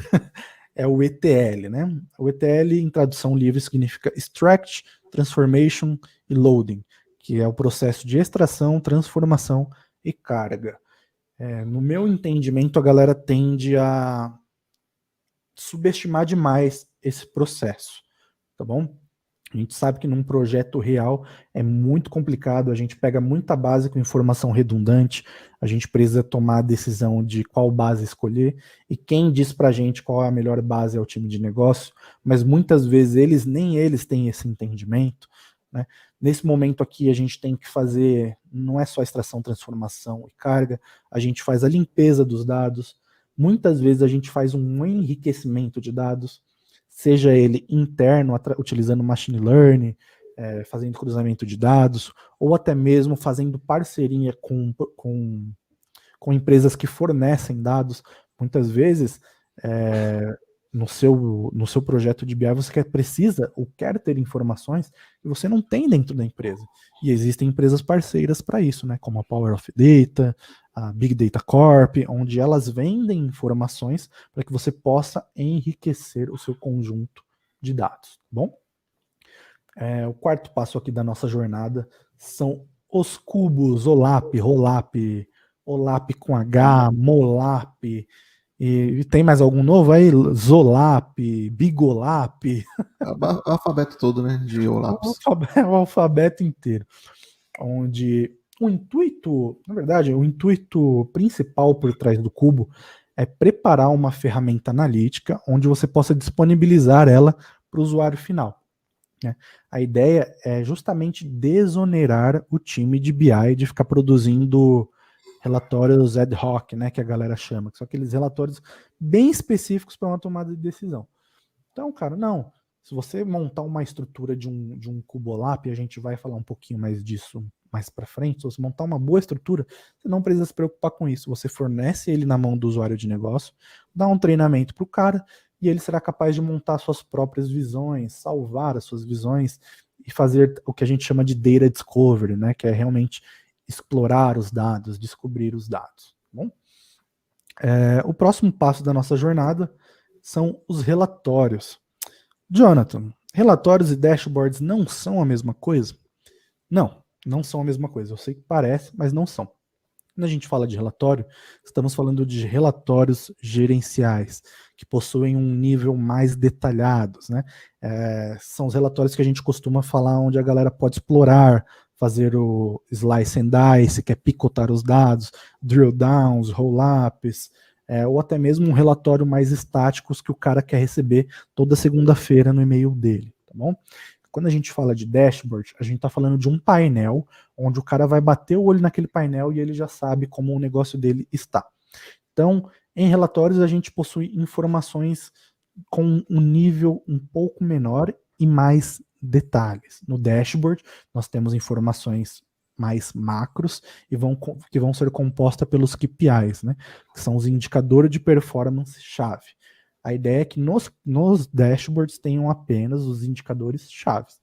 é o ETL, né? O ETL, em tradução livre, significa Extract, Transformation e Loading, que é o processo de extração, transformação e carga. No meu entendimento, a galera tende a subestimar demais esse processo, tá bom? A gente sabe que num projeto real é muito complicado, a gente pega muita base com informação redundante, a gente precisa tomar a decisão de qual base escolher, e quem diz pra gente qual é a melhor base é o time de negócio, mas muitas vezes nem eles têm esse entendimento, né? Nesse momento aqui a gente tem que fazer, não é só extração, transformação e carga, a gente faz a limpeza dos dados, muitas vezes a gente faz um enriquecimento de dados, seja ele interno, utilizando machine learning, fazendo cruzamento de dados, ou até mesmo fazendo parceria com empresas que fornecem dados. Muitas vezes, no seu projeto de BI você precisa ou quer ter informações que você não tem dentro da empresa. E existem empresas parceiras para isso, né? Como a Power of Data, a Big Data Corp, onde elas vendem informações para que você possa enriquecer o seu conjunto de dados, tá bom? O quarto passo aqui da nossa jornada são os cubos, OLAP, ROLAP, OLAP com H, MOLAP, e tem mais algum novo aí? Zolap, Bigolap, O alfabeto todo, né? De OLAPs. o alfabeto inteiro. Onde o intuito, na verdade, o intuito principal por trás do cubo é preparar uma ferramenta analítica onde você possa disponibilizar ela para o usuário final. Né? A ideia é justamente desonerar o time de BI de ficar produzindo relatórios ad hoc, né, que a galera chama, que são aqueles relatórios bem específicos para uma tomada de decisão. Então, cara, não. Se você montar uma estrutura de um Cubolap, a gente vai falar um pouquinho mais disso mais para frente, se você montar uma boa estrutura, você não precisa se preocupar com isso. Você fornece ele na mão do usuário de negócio, dá um treinamento para o cara, e ele será capaz de montar suas próprias visões, salvar as suas visões e fazer o que a gente chama de data discovery, né, que é realmente explorar os dados, descobrir os dados. Tá bom? O próximo passo da nossa jornada são os relatórios. Jonathan, relatórios e dashboards não são a mesma coisa? Não, não são a mesma coisa. Eu sei que parece, mas não são. Quando a gente fala de relatório, estamos falando de relatórios gerenciais, que possuem um nível mais detalhado, né? São os relatórios que a gente costuma falar onde a galera pode explorar, fazer o slice and dice, que é picotar os dados, drill downs, roll-ups, ou até mesmo um relatório mais estáticos que o cara quer receber toda segunda-feira no e-mail dele, tá bom? Quando a gente fala de dashboard, a gente está falando de um painel onde o cara vai bater o olho naquele painel e ele já sabe como o negócio dele está. Então, em relatórios, a gente possui informações com um nível um pouco menor e mais detalhes. No dashboard, nós temos informações mais macros e que vão ser compostas pelos KPIs, né? Que são os indicadores de performance-chave. A ideia é que nos dashboards tenham apenas os indicadores chaves.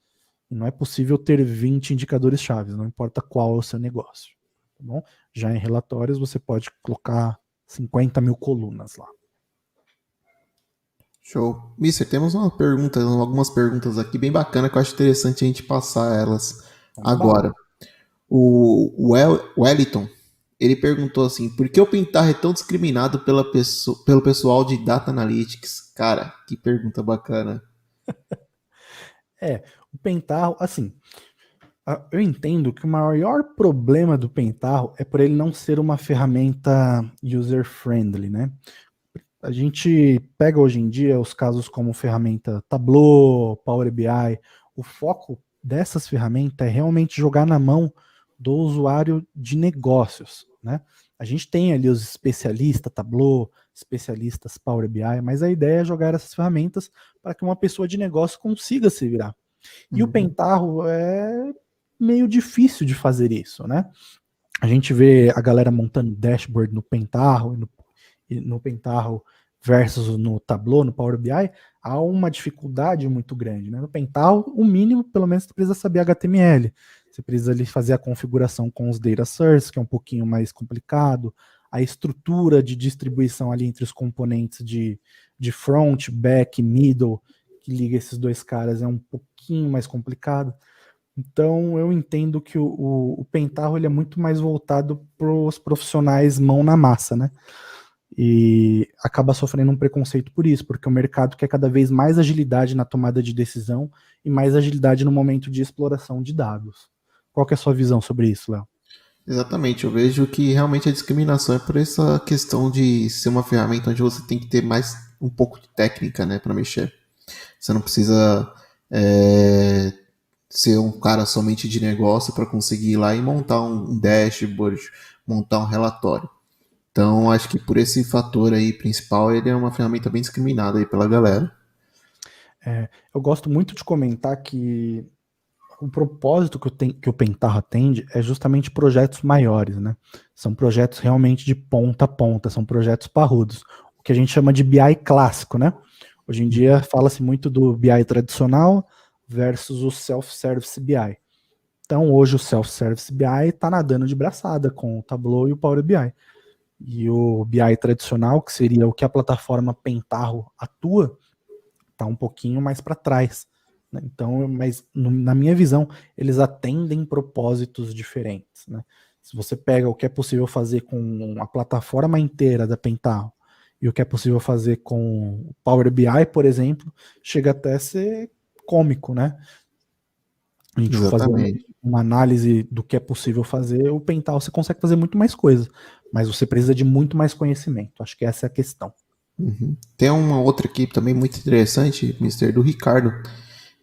E não é possível ter 20 indicadores chaves, não importa qual é o seu negócio. Tá bom? Já em relatórios, você pode colocar 50 mil colunas lá. Show. Mister, temos algumas perguntas aqui bem bacanas que eu acho interessante a gente passar elas agora. O Wellington, ele perguntou assim, por que o Pentaho é tão discriminado pelo pessoal de Data Analytics? Cara, que pergunta bacana. O Pentaho, assim, eu entendo que o maior problema do Pentaho é por ele não ser uma ferramenta user-friendly, né? A gente pega hoje em dia os casos como ferramenta Tableau, Power BI, o foco dessas ferramentas é realmente jogar na mão do usuário de negócios, né? A gente tem ali os especialistas Tableau, especialistas Power BI, mas a ideia é jogar essas ferramentas para que uma pessoa de negócio consiga se virar. E o Pentaho é meio difícil de fazer isso, né? A gente vê a galera montando dashboard no Pentaho e no Pentaho versus no Tableau, no Power BI, há uma dificuldade muito grande, né? No Pentaho, o mínimo, pelo menos, você precisa saber HTML. Você precisa ali fazer a configuração com os data sources, que é um pouquinho mais complicado. A estrutura de distribuição ali entre os componentes de front, back, middle, que liga esses dois caras, é um pouquinho mais complicado. Então, eu entendo que o Pentaho ele é muito mais voltado para os profissionais mão na massa, né? E acaba sofrendo um preconceito por isso, porque o mercado quer cada vez mais agilidade na tomada de decisão e mais agilidade no momento de exploração de dados. Qual que é a sua visão sobre isso, Léo? Exatamente, eu vejo que realmente a discriminação é por essa questão de ser uma ferramenta onde você tem que ter mais um pouco de técnica, né, para mexer. Você não precisa ser um cara somente de negócio para conseguir ir lá e montar um dashboard, montar um relatório. Então, acho que por esse fator aí principal, ele é uma ferramenta bem discriminada aí pela galera. Eu gosto muito de comentar que o propósito que o Pentaho atende é justamente projetos maiores, né? São projetos realmente de ponta a ponta, são projetos parrudos. O que a gente chama de BI clássico, né? Hoje em dia fala-se muito do BI tradicional versus o Self-Service BI. Então hoje o Self-Service BI está nadando de braçada com o Tableau e o Power BI. E o BI tradicional, que seria o que a plataforma Pentaho atua, está um pouquinho mais para trás. Né? Então, mas na minha visão, eles atendem propósitos diferentes. Né? Se você pega o que é possível fazer com a plataforma inteira da Pentaho e o que é possível fazer com o Power BI, por exemplo, chega até a ser cômico, né? A gente fazer Exatamente. uma análise do que é possível fazer, o Pentaho você consegue fazer muito mais coisa, mas você precisa de muito mais conhecimento. Acho que essa é a questão. Uhum. Tem uma outra aqui também muito interessante, Mister, do Ricardo.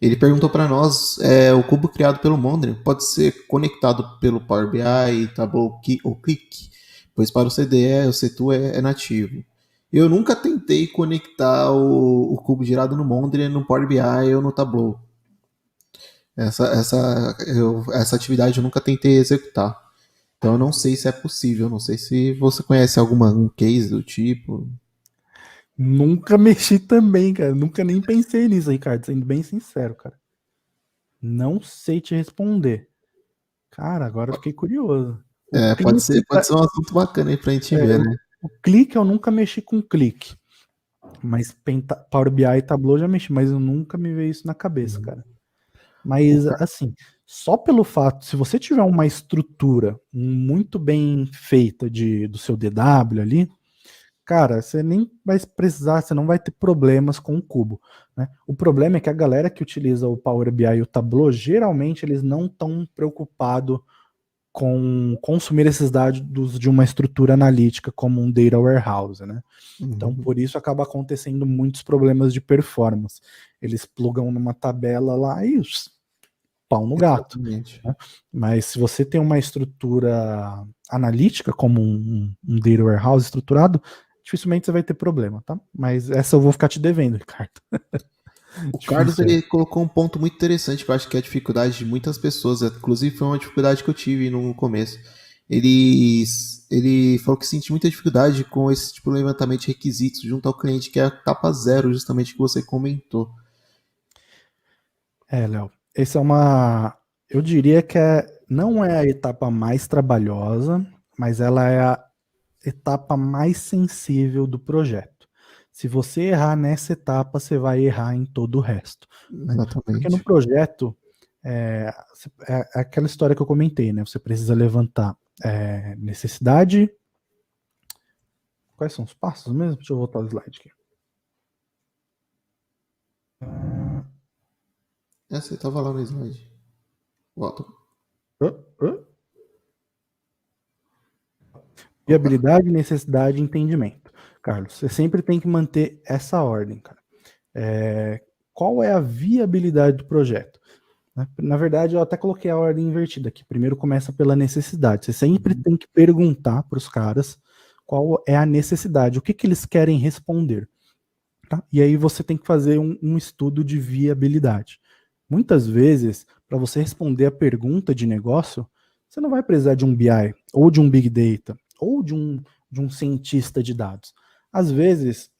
Ele perguntou para nós, o cubo criado pelo Mondrian pode ser conectado pelo Power BI, Tableau ou Click, pois para o CDE, o C2 é nativo. Eu nunca tentei conectar o cubo girado no Mondrian no Power BI ou no Tableau. Essa atividade eu nunca tentei executar. Então eu não sei se é possível, não sei se você conhece um case do tipo. Nunca mexi também, cara. Nunca nem pensei nisso, Ricardo, sendo bem sincero, cara. Não sei te responder. Cara, agora eu fiquei curioso. O Pode clique, ser, pode ser um assunto bacana aí pra gente ver, né? o clique eu nunca mexi com clique. Mas Power BI e Tableau eu já mexi, mas eu nunca me veio isso na cabeça, cara. O Mas, ca- assim, só pelo fato, se você tiver uma estrutura muito bem feita do seu DW ali, cara, você nem vai precisar, você não vai ter problemas com o cubo. Né? O problema é que a galera que utiliza o Power BI e o Tableau, geralmente eles não estão preocupados com consumir esses dados de uma estrutura analítica como um data warehouse, né? Então, Uhum. por isso acaba acontecendo muitos problemas de performance. Eles plugam numa tabela lá e pau no gato. Exatamente. Né? Mas se você tem uma estrutura analítica, como um data warehouse estruturado, dificilmente você vai ter problema, tá? Mas essa eu vou ficar te devendo, Ricardo. O Carlos Difícil. ele colocou um ponto muito interessante que eu acho que é a dificuldade de muitas pessoas. Inclusive foi uma dificuldade que eu tive no começo. Ele, ele falou que sente muita dificuldade com esse tipo de levantamento de requisitos junto ao cliente, que é a etapa zero, justamente que você comentou. Léo, essa é uma. Eu diria que não é a etapa mais trabalhosa, mas ela é a etapa mais sensível do projeto. Se você errar nessa etapa, você vai errar em todo o resto. Né? Porque no Exatamente. projeto, é aquela história que eu comentei, né? Você precisa levantar necessidade. Quais são os passos mesmo? Deixa eu voltar o slide aqui. Você estava lá no slide. Volta. Uh, uh. Opa. Viabilidade, necessidade e entendimento. Carlos, você sempre tem que manter essa ordem, cara. Qual é a viabilidade do projeto? Né? Na verdade, eu até coloquei a ordem invertida aqui. Primeiro começa pela necessidade. Você sempre tem que perguntar para os caras qual é a necessidade, o que, que eles querem responder. Tá? E aí você tem que fazer um estudo de viabilidade. Muitas vezes, para você responder a pergunta de negócio, você não vai precisar de um BI, ou de um Big Data, ou de um cientista de dados. Às vezes,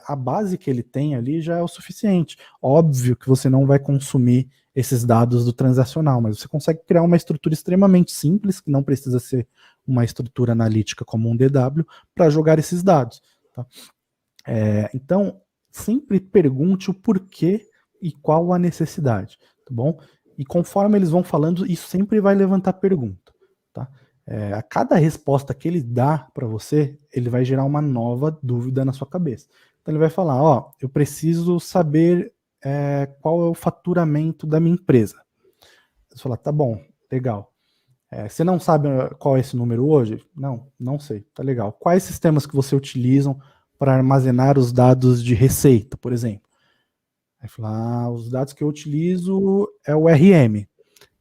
a base que ele tem ali já é o suficiente. Óbvio que você não vai consumir esses dados do transacional, mas você consegue criar uma estrutura extremamente simples, que não precisa ser uma estrutura analítica como um DW, para jogar esses dados. Tá? Então, sempre pergunte o porquê e qual a necessidade, tá bom? E conforme eles vão falando, isso sempre vai levantar pergunta, tá? A cada resposta que ele dá para você, ele vai gerar uma nova dúvida na sua cabeça. Então ele vai falar, ó, eu preciso saber qual é o faturamento da minha empresa. Você fala, tá bom, legal. Você não sabe qual é esse número hoje? Não, não sei. Tá legal. Quais sistemas que você utilizam para armazenar os dados de receita, por exemplo? Aí fala, os dados que eu utilizo é o RM.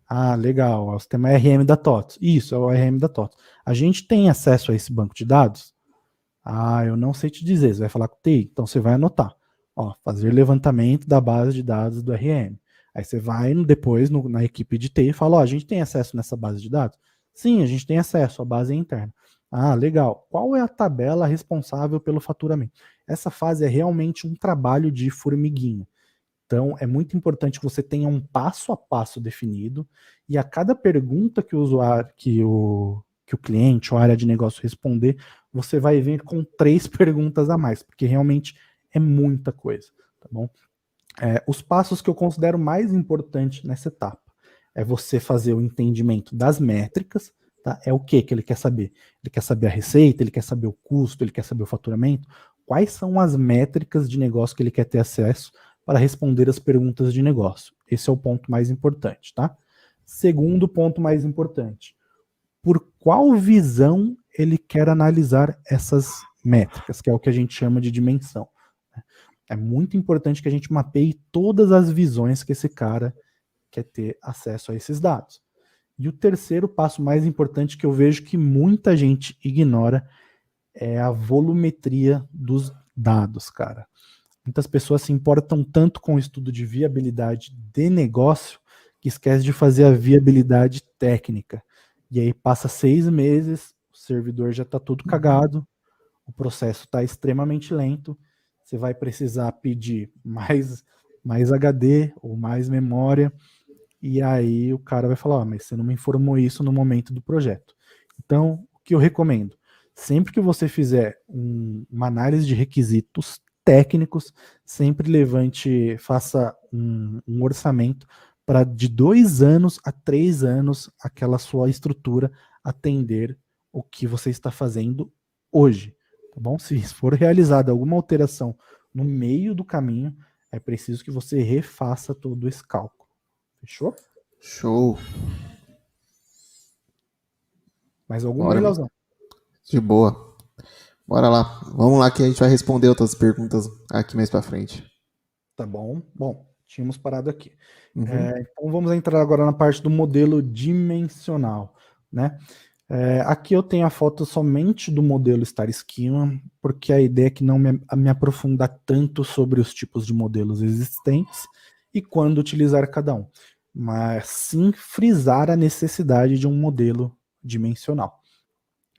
Ah, legal, é o sistema RM da TOTS. Isso, é o RM da TOTS. A gente tem acesso a esse banco de dados? Ah, eu não sei te dizer. Você vai falar com o TI, então você vai anotar. Ó, fazer levantamento da base de dados do RM. Aí você vai depois na equipe de TI e fala, ó, a gente tem acesso nessa base de dados? Sim, a gente tem acesso, a base é interna. Ah, legal. Qual é a tabela responsável pelo faturamento? Essa fase é realmente um trabalho de formiguinha. Então, é muito importante que você tenha um passo a passo definido e a cada pergunta que o usuário, que o cliente ou a área de negócio responder, você vai vir com 3 perguntas a mais, porque realmente é muita coisa, tá bom? Os passos que eu considero mais importantes nessa etapa é você fazer o entendimento das métricas, tá? É o que ele quer saber? Ele quer saber a receita, ele quer saber o custo, ele quer saber o faturamento. Quais são as métricas de negócio que ele quer ter acesso para responder as perguntas de negócio? Esse é o ponto mais importante, tá? Segundo ponto mais importante, por qual visão ele quer analisar essas métricas, que é o que a gente chama de dimensão. É muito importante que a gente mapeie todas as visões que esse cara quer ter acesso a esses dados. E o terceiro passo mais importante que eu vejo que muita gente ignora é a volumetria dos dados, cara. Muitas pessoas se importam tanto com o estudo de viabilidade de negócio que esquece de fazer a viabilidade técnica. E aí passa 6 meses, o servidor já está todo cagado, o processo está extremamente lento, você vai precisar pedir mais HD ou mais memória, e aí o cara vai falar, mas você não me informou isso no momento do projeto. Então, o que eu recomendo? Sempre que você fizer uma análise de requisitos técnicos, sempre faça um orçamento para de 2 anos a 3 anos aquela sua estrutura atender o que você está fazendo hoje, tá bom? Se for realizada alguma alteração no meio do caminho, é preciso que você refaça todo esse cálculo. Fechou? Show. Mais alguma aí, Bora. Leozão? De boa. Bora lá. Vamos lá que a gente vai responder outras perguntas aqui mais pra frente. Tá bom. Bom, tínhamos parado aqui. Uhum. Então vamos entrar agora na parte do modelo dimensional, né? Aqui eu tenho a foto somente do modelo Star Schema, porque a ideia é que não me aprofundar tanto sobre os tipos de modelos existentes e quando utilizar cada um, mas sim frisar a necessidade de um modelo dimensional.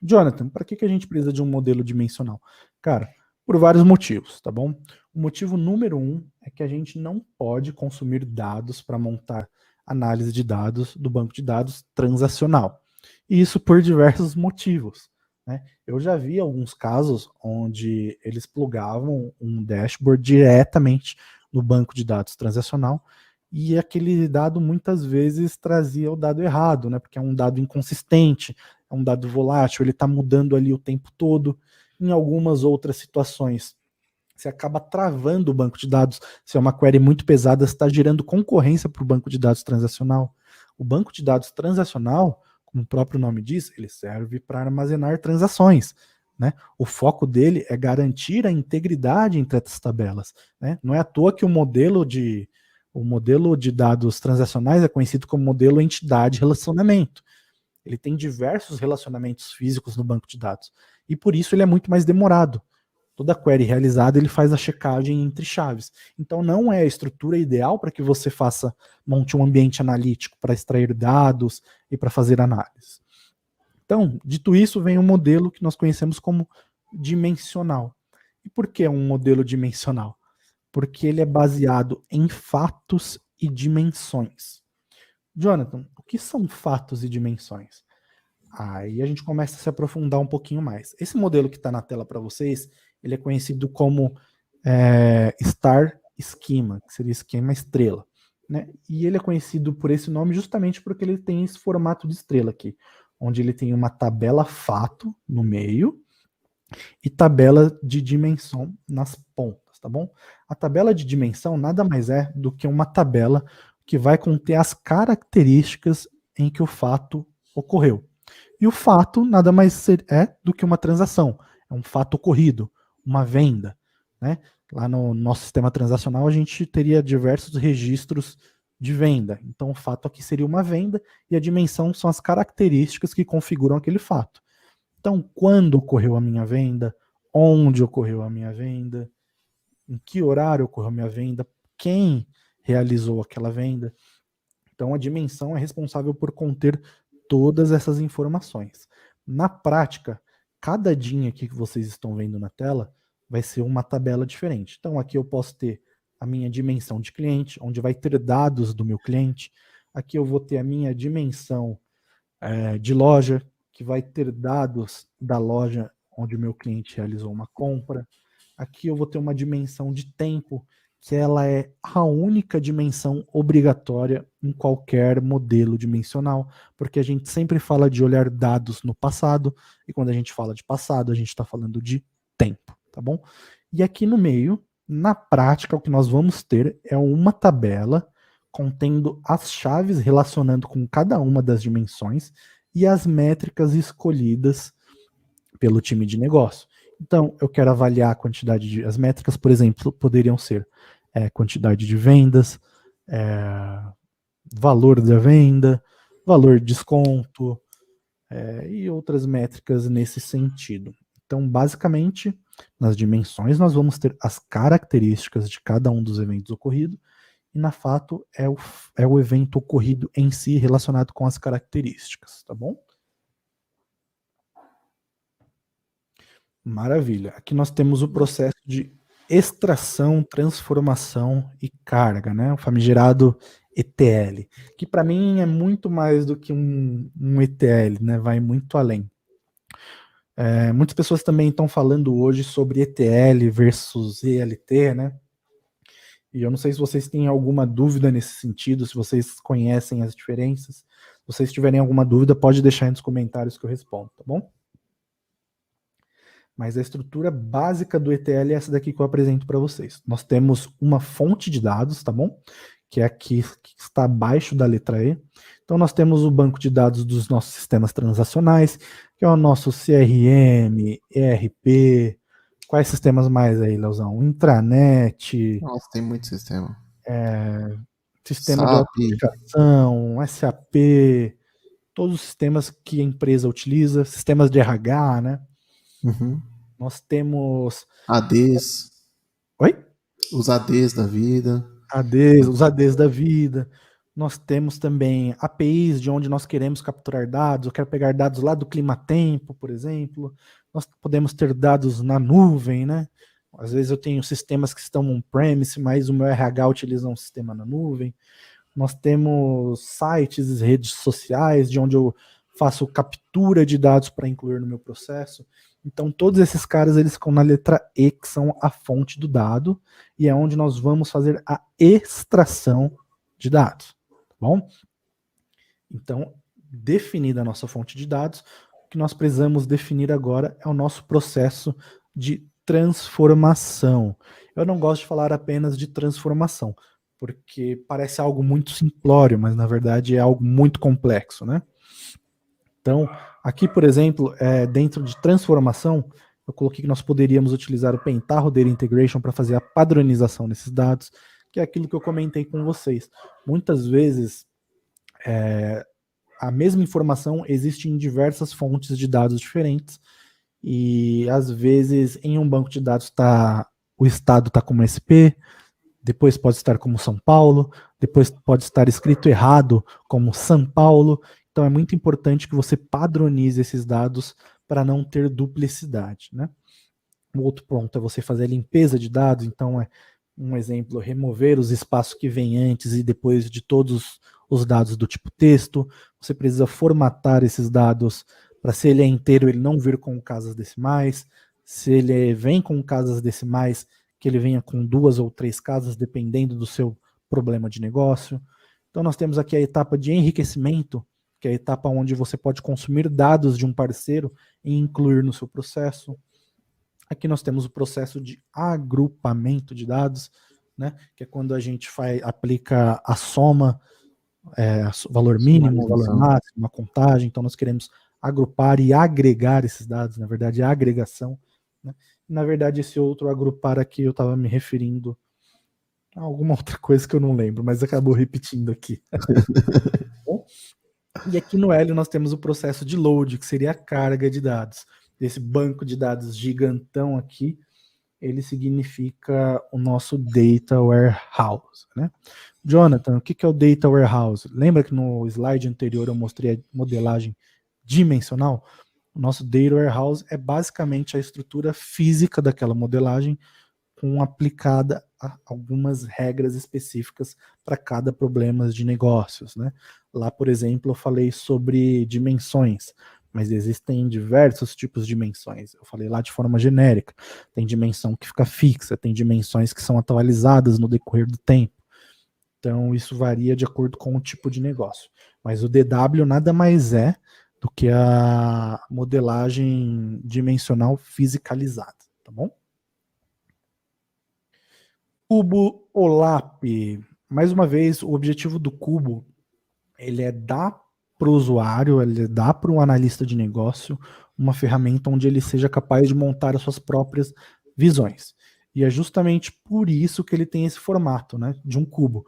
Jonathan, para que a gente precisa de um modelo dimensional? Cara, por vários motivos, tá bom? O motivo número 1 é que a gente não pode consumir dados para montar análise de dados do banco de dados transacional. E isso por diversos motivos, né? Eu já vi alguns casos onde eles plugavam um dashboard diretamente no banco de dados transacional e aquele dado muitas vezes trazia o dado errado, né? Porque é um dado inconsistente, é um dado volátil, ele está mudando ali o tempo todo. Em algumas outras situações, você acaba travando o banco de dados. Se é uma query muito pesada, você está gerando concorrência para o banco de dados transacional. O banco de dados transacional, como o próprio nome diz, ele serve para armazenar transações. Né? O foco dele é garantir a integridade entre essas tabelas. Né? Não é à toa que o modelo de dados transacionais é conhecido como modelo entidade relacionamento. Ele tem diversos relacionamentos físicos no banco de dados. E por isso ele é muito mais demorado. Toda query realizada, ele faz a checagem entre chaves. Então não é a estrutura ideal para que você monte um ambiente analítico para extrair dados e para fazer análise. Então, dito isso, vem um modelo que nós conhecemos como dimensional. E por que um modelo dimensional? Porque ele é baseado em fatos e dimensões. Jonathan, o que são fatos e dimensões? Aí a gente começa a se aprofundar um pouquinho mais. Esse modelo que está na tela para vocês, ele é conhecido como Star Schema, que seria esquema estrela. Né? E ele é conhecido por esse nome justamente porque ele tem esse formato de estrela aqui, onde ele tem uma tabela fato no meio e tabela de dimensão nas pontas, tá bom? A tabela de dimensão nada mais é do que uma tabela que vai conter as características em que o fato ocorreu. E o fato nada mais é do que uma transação, é um fato ocorrido, uma venda. Né? Lá no nosso sistema transacional a gente teria diversos registros de venda. Então o fato aqui seria uma venda e a dimensão são as características que configuram aquele fato. Então, quando ocorreu a minha venda, onde ocorreu a minha venda, em que horário ocorreu a minha venda, quem realizou aquela venda. Então, a dimensão é responsável por conter todas essas informações. Na prática, cada DIN aqui que vocês estão vendo na tela vai ser uma tabela diferente. Então aqui eu posso ter a minha dimensão de cliente, onde vai ter dados do meu cliente. Aqui eu vou ter a minha dimensão de loja, que vai ter dados da loja onde o meu cliente realizou uma compra. Aqui eu vou ter uma dimensão de tempo, que ela é a única dimensão obrigatória em qualquer modelo dimensional, porque a gente sempre fala de olhar dados no passado, e quando a gente fala de passado, a gente está falando de tempo, tá bom? E aqui no meio, na prática, o que nós vamos ter é uma tabela contendo as chaves relacionando com cada uma das dimensões e as métricas escolhidas pelo time de negócio. Então, eu quero avaliar a quantidade de... As métricas, por exemplo, poderiam ser quantidade de vendas, valor da venda, valor de desconto e outras métricas nesse sentido. Então, basicamente, nas dimensões, nós vamos ter as características de cada um dos eventos ocorridos, e na fato é o evento ocorrido em si relacionado com as características, tá bom? Maravilha. Aqui nós temos o processo de extração, transformação e carga, né? O famigerado ETL, que para mim é muito mais do que um ETL, né? Vai muito além. Muitas pessoas também estão falando hoje sobre ETL versus ELT, né? E eu não sei se vocês têm alguma dúvida nesse sentido, se vocês conhecem as diferenças. Se vocês tiverem alguma dúvida, pode deixar aí nos comentários que eu respondo, tá bom? Mas a estrutura básica do ETL é essa daqui que eu apresento para vocês. Nós temos uma fonte de dados, tá bom? Que é aqui, que está abaixo da letra E. Então nós temos o banco de dados dos nossos sistemas transacionais, que é o nosso CRM, ERP. Quais sistemas mais aí, Leozão? Intranet. Nossa, tem muito sistema. Sistema de SAP. autenticação, SAP, todos os sistemas que a empresa utiliza, sistemas de RH, né? Uhum. Nós temos... ADs. Oi? Os ADs da vida. Os ADs da vida. Nós temos também APIs de onde nós queremos capturar dados. Eu quero pegar dados lá do Climatempo, por exemplo. Nós podemos ter dados na nuvem, né? Às vezes eu tenho sistemas que estão on-premise, mas o meu RH utiliza um sistema na nuvem. Nós temos sites, redes sociais, de onde eu faço captura de dados para incluir no meu processo. Então, todos esses caras, eles ficam na letra E, que são a fonte do dado, e é onde nós vamos fazer a extração de dados, tá bom? Então, definida a nossa fonte de dados, o que nós precisamos definir agora é o nosso processo de transformação. Eu não gosto de falar apenas de transformação, porque parece algo muito simplório, mas na verdade é algo muito complexo, né? Então, aqui, por exemplo, dentro de transformação, eu coloquei que nós poderíamos utilizar o Pentaho Data Integration para fazer a padronização desses dados, que é aquilo que eu comentei com vocês. Muitas vezes, a mesma informação existe em diversas fontes de dados diferentes, e às vezes em um banco de dados o estado está como SP, depois pode estar como São Paulo, depois pode estar escrito errado como São Paulo. Então é muito importante que você padronize esses dados para não ter duplicidade, né? O outro ponto é você fazer a limpeza de dados. Então é um exemplo, remover os espaços que vêm antes e depois de todos os dados do tipo texto. Você precisa formatar esses dados para, se ele é inteiro, ele não vir com casas decimais. Se ele vem com casas decimais, que ele venha com 2 ou 3 casas, dependendo do seu problema de negócio. Então nós temos aqui a etapa de enriquecimento, que é a etapa onde você pode consumir dados de um parceiro e incluir no seu processo. Aqui nós temos o processo de agrupamento de dados, né, que é quando a gente aplica a soma, valor mínimo, valor máximo, a contagem. Então nós queremos agrupar e agregar esses dados, na verdade é a agregação, né? Na verdade, esse outro agrupar aqui eu estava me referindo a alguma outra coisa que eu não lembro, mas acabou repetindo aqui. Bom, e aqui no L nós temos o processo de load, que seria a carga de dados. Esse banco de dados gigantão aqui, ele significa o nosso Data Warehouse, né? Jonathan, o que é o Data Warehouse? Lembra que no slide anterior eu mostrei a modelagem dimensional? O nosso Data Warehouse é basicamente a estrutura física daquela modelagem, com aplicada a algumas regras específicas para cada problema de negócios, né? Lá, por exemplo, eu falei sobre dimensões, mas existem diversos tipos de dimensões. Eu falei lá de forma genérica. Tem dimensão que fica fixa, tem dimensões que são atualizadas no decorrer do tempo. Então, isso varia de acordo com o tipo de negócio. Mas o DW nada mais é do que a modelagem dimensional fisicalizada, tá bom? Cubo OLAP. Mais uma vez, o objetivo do cubo ele é dar para o usuário, ele é dar para o analista de negócio uma ferramenta onde ele seja capaz de montar as suas próprias visões. E é justamente por isso que ele tem esse formato, né, de um cubo.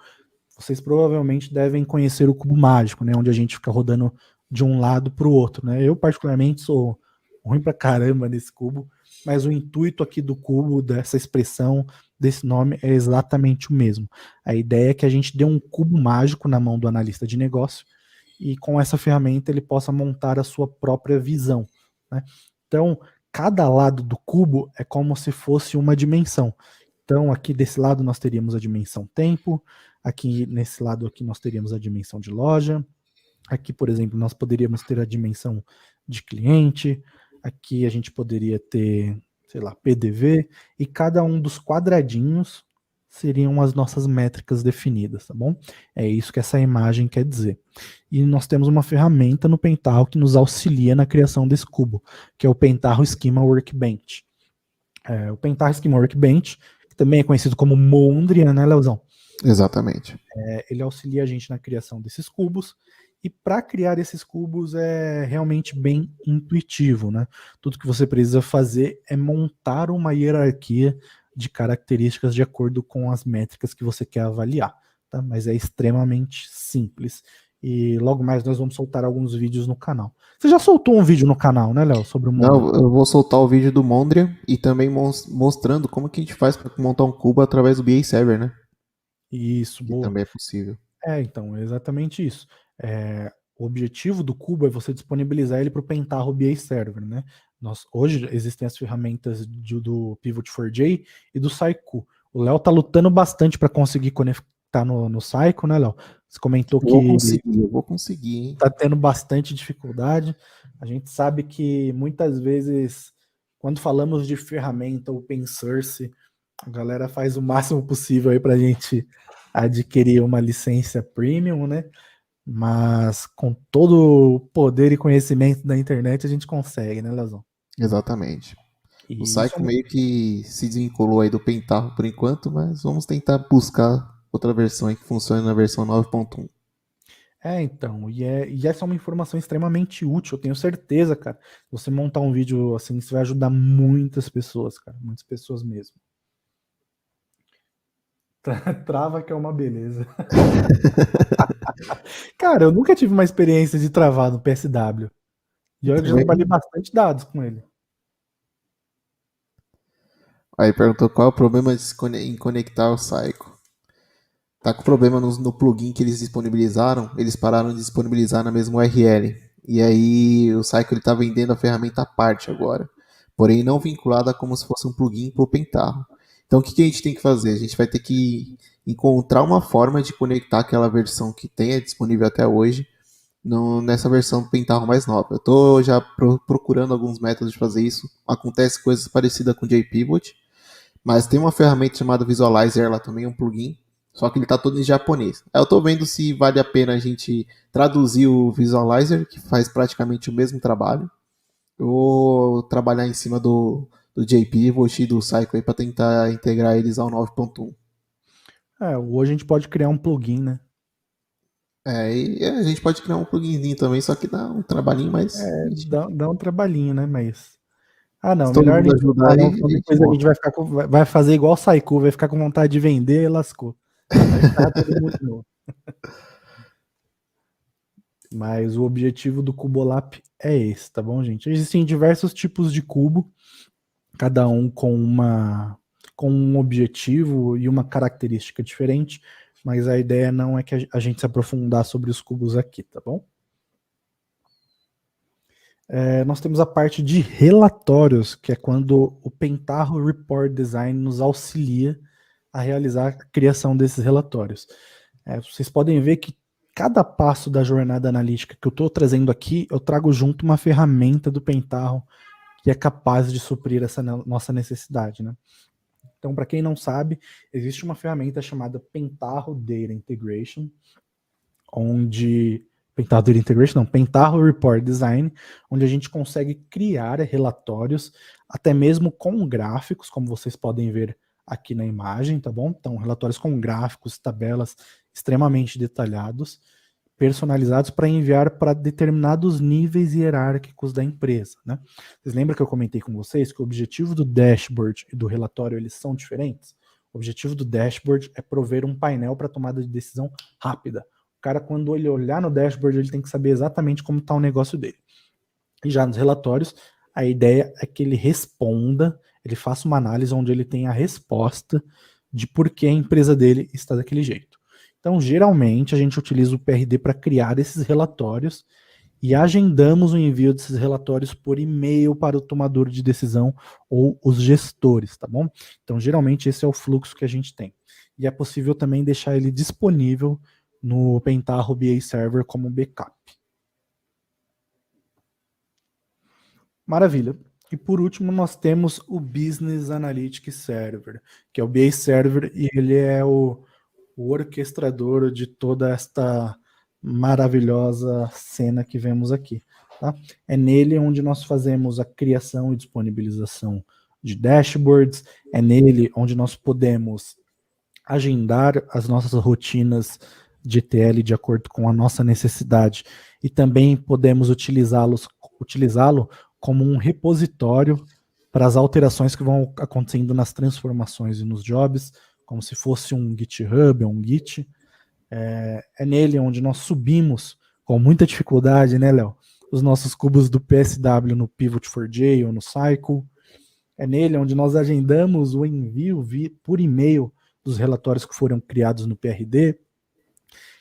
Vocês provavelmente devem conhecer o cubo mágico, né, onde a gente fica rodando de um lado para o outro, né? Eu particularmente sou ruim pra caramba nesse cubo, mas o intuito aqui do cubo, dessa expressão, desse nome é exatamente o mesmo. A ideia é que a gente dê um cubo mágico na mão do analista de negócio e com essa ferramenta ele possa montar a sua própria visão, né? Então, cada lado do cubo é como se fosse uma dimensão. Então, aqui desse lado nós teríamos a dimensão tempo, aqui nesse lado aqui nós teríamos a dimensão de loja, aqui, por exemplo, nós poderíamos ter a dimensão de cliente, aqui a gente poderia ter, sei lá, PDV, e cada um dos quadradinhos seriam as nossas métricas definidas, tá bom? É isso que essa imagem quer dizer. E nós temos uma ferramenta no Pentaho que nos auxilia na criação desse cubo, que é o Pentaho Schema Workbench. O Pentaho Schema Workbench, que também é conhecido como Mondrian, né, Leozão? Exatamente. Ele auxilia a gente na criação desses cubos, e para criar esses cubos é realmente bem intuitivo, né? Tudo que você precisa fazer é montar uma hierarquia de características de acordo com as métricas que você quer avaliar, tá? Mas é extremamente simples. E logo mais nós vamos soltar alguns vídeos no canal. Você já soltou um vídeo no canal, né, Léo, sobre o Mondrian? Não, eu vou soltar o vídeo do Mondrian e também mostrando como que a gente faz para montar um cubo através do BA Server, né? Isso, Que boa. também é possível. Então, é exatamente isso. O objetivo do Cubo é você disponibilizar ele para o Pentaho BA Server, né? Hoje existem as ferramentas do Pivot4j e do Saiku. O Léo tá lutando bastante para conseguir conectar no Saiku, né, Léo? Você comentou que Eu vou conseguir, hein? tá tendo bastante dificuldade. A gente sabe que muitas vezes, quando falamos de ferramenta open source, a galera faz o máximo possível aí para a gente adquirir uma licença premium, né? Mas com todo o poder e conhecimento da internet a gente consegue, né, Leozão? Exatamente. O E isso Psycho meio que se desvinculou aí do Pentaho por enquanto, mas vamos tentar buscar outra versão aí que funcione na versão 9.1. então, e essa é uma informação extremamente útil, eu tenho certeza, cara. Você montar um vídeo assim, isso vai ajudar muitas pessoas, cara, muitas pessoas mesmo. Trava que é uma beleza. Cara, eu nunca tive uma experiência de travar no PSW. E olha que eu já trabalhei bastante dados com ele. Aí perguntou qual é o problema em conectar o Psycho. Tá com problema no plugin que eles disponibilizaram, eles pararam de disponibilizar na mesma URL. E aí o Psycho ele tá vendendo a ferramenta à parte agora. Porém não vinculada como se fosse um plugin pro Pentaho. Então o que a gente tem que fazer? A gente vai ter que encontrar uma forma de conectar aquela versão que tem disponível até hoje nessa versão do Pentaho mais nova. Eu tô já procurando alguns métodos de fazer isso. Acontece coisas parecidas com o JPivot, mas tem uma ferramenta chamada Visualizer lá também, um plugin, só que ele está todo em japonês. Aí eu estou vendo se vale a pena a gente traduzir o Visualizer, que faz praticamente o mesmo trabalho, ou trabalhar em cima do JPivot e do Psycho para tentar integrar eles ao 9.1. Hoje a gente pode criar um plugin, né? E a gente pode criar um pluginzinho também, só que dá um trabalhinho, mas Dá um trabalhinho, né? Mas. Não, se todo melhor mundo nem ajudar falar, aí, não, a senão gente depois a gente monta. vai fazer igual o Saiku, vai ficar com vontade de vender e lascou. Vai ficar todo mundo de novo. Mas o objetivo do Cubolap é esse, tá bom, gente? Existem diversos tipos de cubo, cada um com um objetivo e uma característica diferente, mas a ideia não é que a gente se aprofundar sobre os cubos aqui, tá bom? Nós temos a parte de relatórios, que é quando o Pentaho Report Design nos auxilia a realizar a criação desses relatórios. Vocês podem ver que cada passo da jornada analítica que eu estou trazendo aqui, eu trago junto uma ferramenta do Pentaho que é capaz de suprir essa nossa necessidade, né? Então, para quem não sabe, existe uma ferramenta chamada Pentaho Data Integration, Pentaho Report Design, onde a gente consegue criar relatórios, até mesmo com gráficos, como vocês podem ver aqui na imagem, tá bom? Então, relatórios com gráficos, tabelas extremamente detalhados, personalizados para enviar para determinados níveis hierárquicos da empresa, né? Vocês lembram que eu comentei com vocês que o objetivo do dashboard e do relatório eles são diferentes? O objetivo do dashboard é prover um painel para tomada de decisão rápida. O cara, quando ele olhar no dashboard, ele tem que saber exatamente como está o negócio dele. E já nos relatórios, a ideia é que ele responda, ele faça uma análise onde ele tem a resposta de por que a empresa dele está daquele jeito. Então, geralmente, a gente utiliza o PRD para criar esses relatórios e agendamos o envio desses relatórios por e-mail para o tomador de decisão ou os gestores, tá bom? Então, geralmente, esse é o fluxo que a gente tem. E é possível também deixar ele disponível no Pentaho BA Server como backup. Maravilha. E por último, nós temos o Business Analytics Server, que é o BA Server, e ele é o orquestrador de toda esta maravilhosa cena que vemos aqui. Tá? É nele onde nós fazemos a criação e disponibilização de dashboards, é nele onde nós podemos agendar as nossas rotinas de ETL de acordo com a nossa necessidade e também podemos utilizá-lo como um repositório para as alterações que vão acontecendo nas transformações e nos jobs, como se fosse um GitHub ou um Git. É nele onde nós subimos com muita dificuldade, né, Léo? Os nossos cubos do PSW no Pivot4j ou no Cycle. É nele onde nós agendamos o envio por e-mail dos relatórios que foram criados no PRD.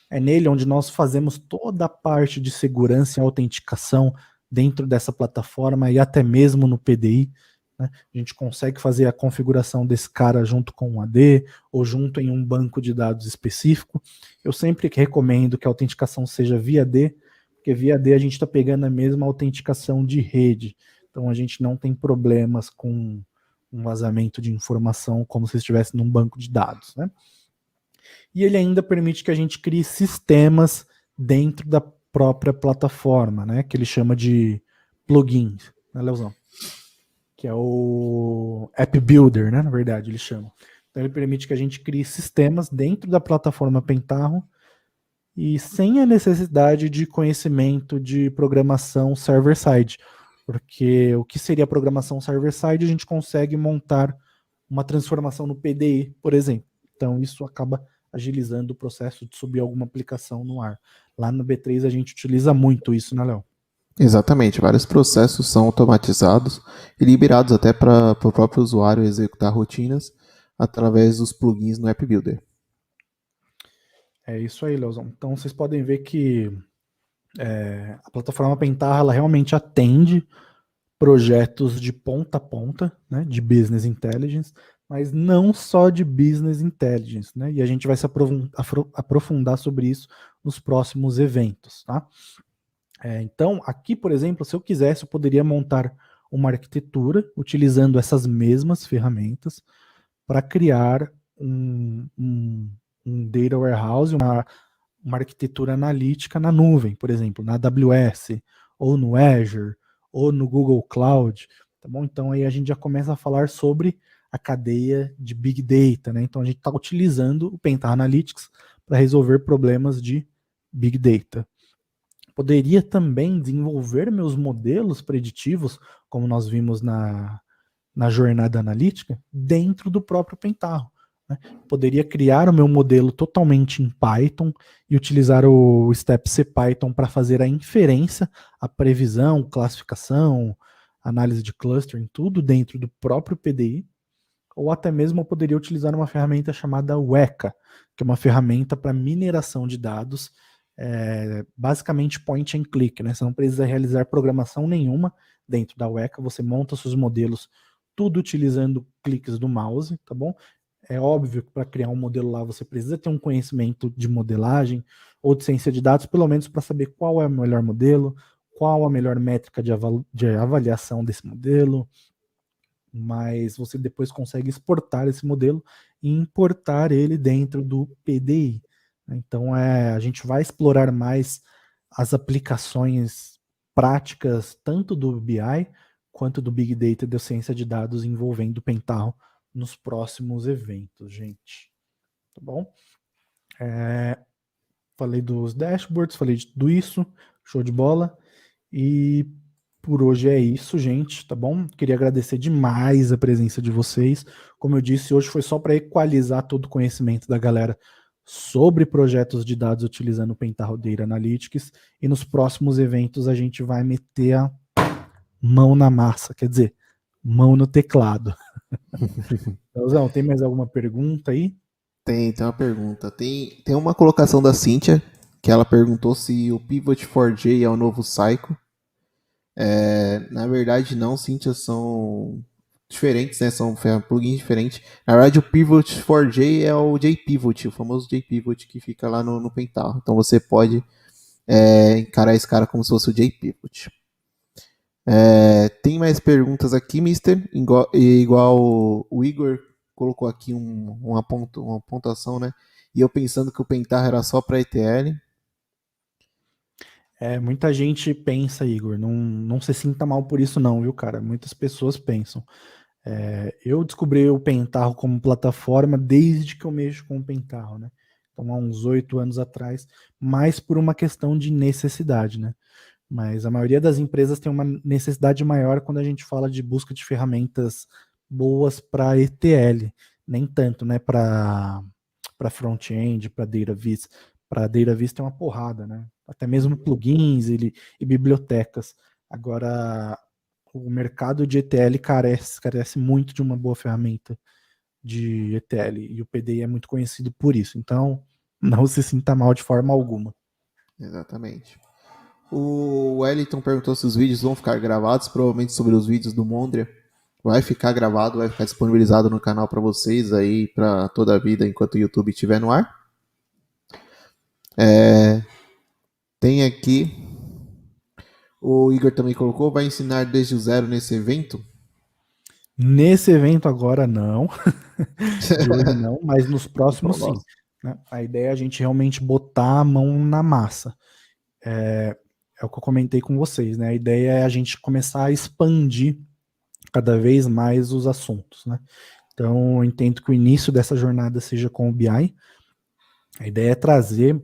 É nele onde nós fazemos toda a parte de segurança e autenticação dentro dessa plataforma e até mesmo no PDI. Né? A gente consegue fazer a configuração desse cara junto com um AD ou junto em um banco de dados específico. Eu sempre recomendo que a autenticação seja via AD, porque via AD a gente está pegando a mesma autenticação de rede. Então a gente não tem problemas com um vazamento de informação como se estivesse num banco de dados, né? E ele ainda permite que a gente crie sistemas dentro da própria plataforma, né? Que ele chama de plugins, né, Leozão? Que é o App Builder, né? Na verdade, ele chama. Então ele permite que a gente crie sistemas dentro da plataforma Pentaho e sem a necessidade de conhecimento de programação server-side. Porque o que seria a programação server-side, a gente consegue montar uma transformação no PDI, por exemplo. Então isso acaba agilizando o processo de subir alguma aplicação no ar. Lá no B3 a gente utiliza muito isso, né, Léo? Exatamente, vários processos são automatizados e liberados até para o próprio usuário executar rotinas através dos plugins no App Builder. É isso aí, Leozão. Então vocês podem ver que a plataforma Pentaho ela realmente atende projetos de ponta a ponta, né, de Business Intelligence, mas não só de Business Intelligence, né? E a gente vai se aprofundar sobre isso nos próximos eventos, tá? Então, aqui, por exemplo, se eu quisesse, eu poderia montar uma arquitetura utilizando essas mesmas ferramentas para criar um data warehouse, uma arquitetura analítica na nuvem, por exemplo, na AWS, ou no Azure, ou no Google Cloud, tá bom? Então aí a gente já começa a falar sobre a cadeia de Big Data, né? Então a gente está utilizando o Pentaho Analytics para resolver problemas de Big Data. Poderia também desenvolver meus modelos preditivos, como nós vimos na jornada analítica, dentro do próprio Pentaho. Né? Poderia criar o meu modelo totalmente em Python e utilizar o step CPython para fazer a inferência, a previsão, classificação, análise de clustering, tudo dentro do próprio PDI. Ou até mesmo eu poderia utilizar uma ferramenta chamada Weka, que é uma ferramenta para mineração de dados basicamente point and click, né? Você não precisa realizar programação nenhuma dentro da Weka, você monta seus modelos tudo utilizando cliques do mouse, tá bom? É óbvio que para criar um modelo lá você precisa ter um conhecimento de modelagem ou de ciência de dados, pelo menos para saber qual é o melhor modelo, qual a melhor métrica de avaliação desse modelo, mas você depois consegue exportar esse modelo e importar ele dentro do PDI. Então, a gente vai explorar mais as aplicações práticas, tanto do BI quanto do Big Data e da ciência de dados envolvendo o Pentaho nos próximos eventos, gente. Tá bom? Falei dos dashboards, falei de tudo isso, show de bola. E por hoje é isso, gente, tá bom? Queria agradecer demais a presença de vocês. Como eu disse, hoje foi só para equalizar todo o conhecimento da galera sobre projetos de dados utilizando o Pentaho Data Analytics. E nos próximos eventos a gente vai meter a mão na massa, quer dizer, mão no teclado. Leozão, tem mais alguma pergunta aí? Tem uma pergunta. Tem uma colocação da Cíntia, que ela perguntou se o Pivot4j é o novo Psycho. Na verdade, não, Cíntia, são diferentes, né? São plugins diferentes. Na verdade, o Pivot4j é o JPivot, o famoso JPivot que fica lá no Pentaho. Então você pode encarar esse cara como se fosse o JPivot. Tem mais perguntas aqui, Mister? Igual o Igor colocou aqui uma pontuação, né? E eu pensando que o Pentaho era só para ETL. Muita gente pensa, Igor, não se sinta mal por isso não, viu, cara? Muitas pessoas pensam. Eu descobri o Pentaho como plataforma desde que eu mexo com o Pentaho, né? Então, há uns 8 anos atrás, mais por uma questão de necessidade, né? Mas a maioria das empresas tem uma necessidade maior quando a gente fala de busca de ferramentas boas para ETL, nem tanto, né, para front-end, para Data Viz. Para Data Viz tem uma porrada, né? Até mesmo plugins e bibliotecas. Agora, o mercado de ETL carece muito de uma boa ferramenta de ETL, e o PDI é muito conhecido por isso. Então, não se sinta mal de forma alguma. Exatamente. O Wellington perguntou se os vídeos vão ficar gravados, provavelmente sobre os vídeos do Mondria. Vai ficar gravado, vai ficar disponibilizado no canal para vocês aí para toda a vida enquanto o YouTube estiver no ar. Tem aqui, o Igor também colocou, vai ensinar desde o zero nesse evento? Nesse evento agora não, de hoje não, mas nos próximos sim. Né? A ideia é a gente realmente botar a mão na massa. É o que eu comentei com vocês, né? A ideia é a gente começar a expandir cada vez mais os assuntos, né? Então, eu entendo que o início dessa jornada seja com o BI. A ideia é trazer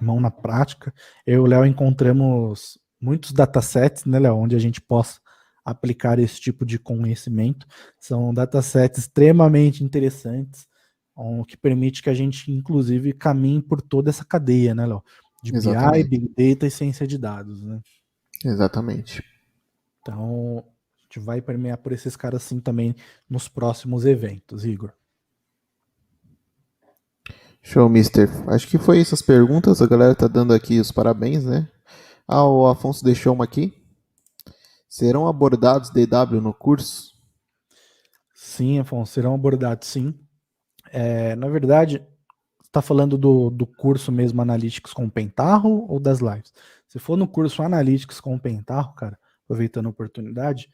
mão na prática. Eu e o Léo encontramos muitos datasets, né, Léo, onde a gente possa aplicar esse tipo de conhecimento. São datasets extremamente interessantes, que permite que a gente, inclusive, caminhe por toda essa cadeia, né, Léo? De BI, Big Data e ciência de dados, né? Exatamente. Então, a gente vai permear por esses caras assim também nos próximos eventos, Igor. Show, Mister. Acho que foi essas perguntas. A galera tá dando aqui os parabéns, né? O Afonso deixou uma aqui. Serão abordados DW no curso? Sim, Afonso, serão abordados sim. Na verdade, você está falando do curso mesmo Analytics com o Pentaho ou das lives? Se for no curso Analytics com o Pentaho, cara, aproveitando a oportunidade,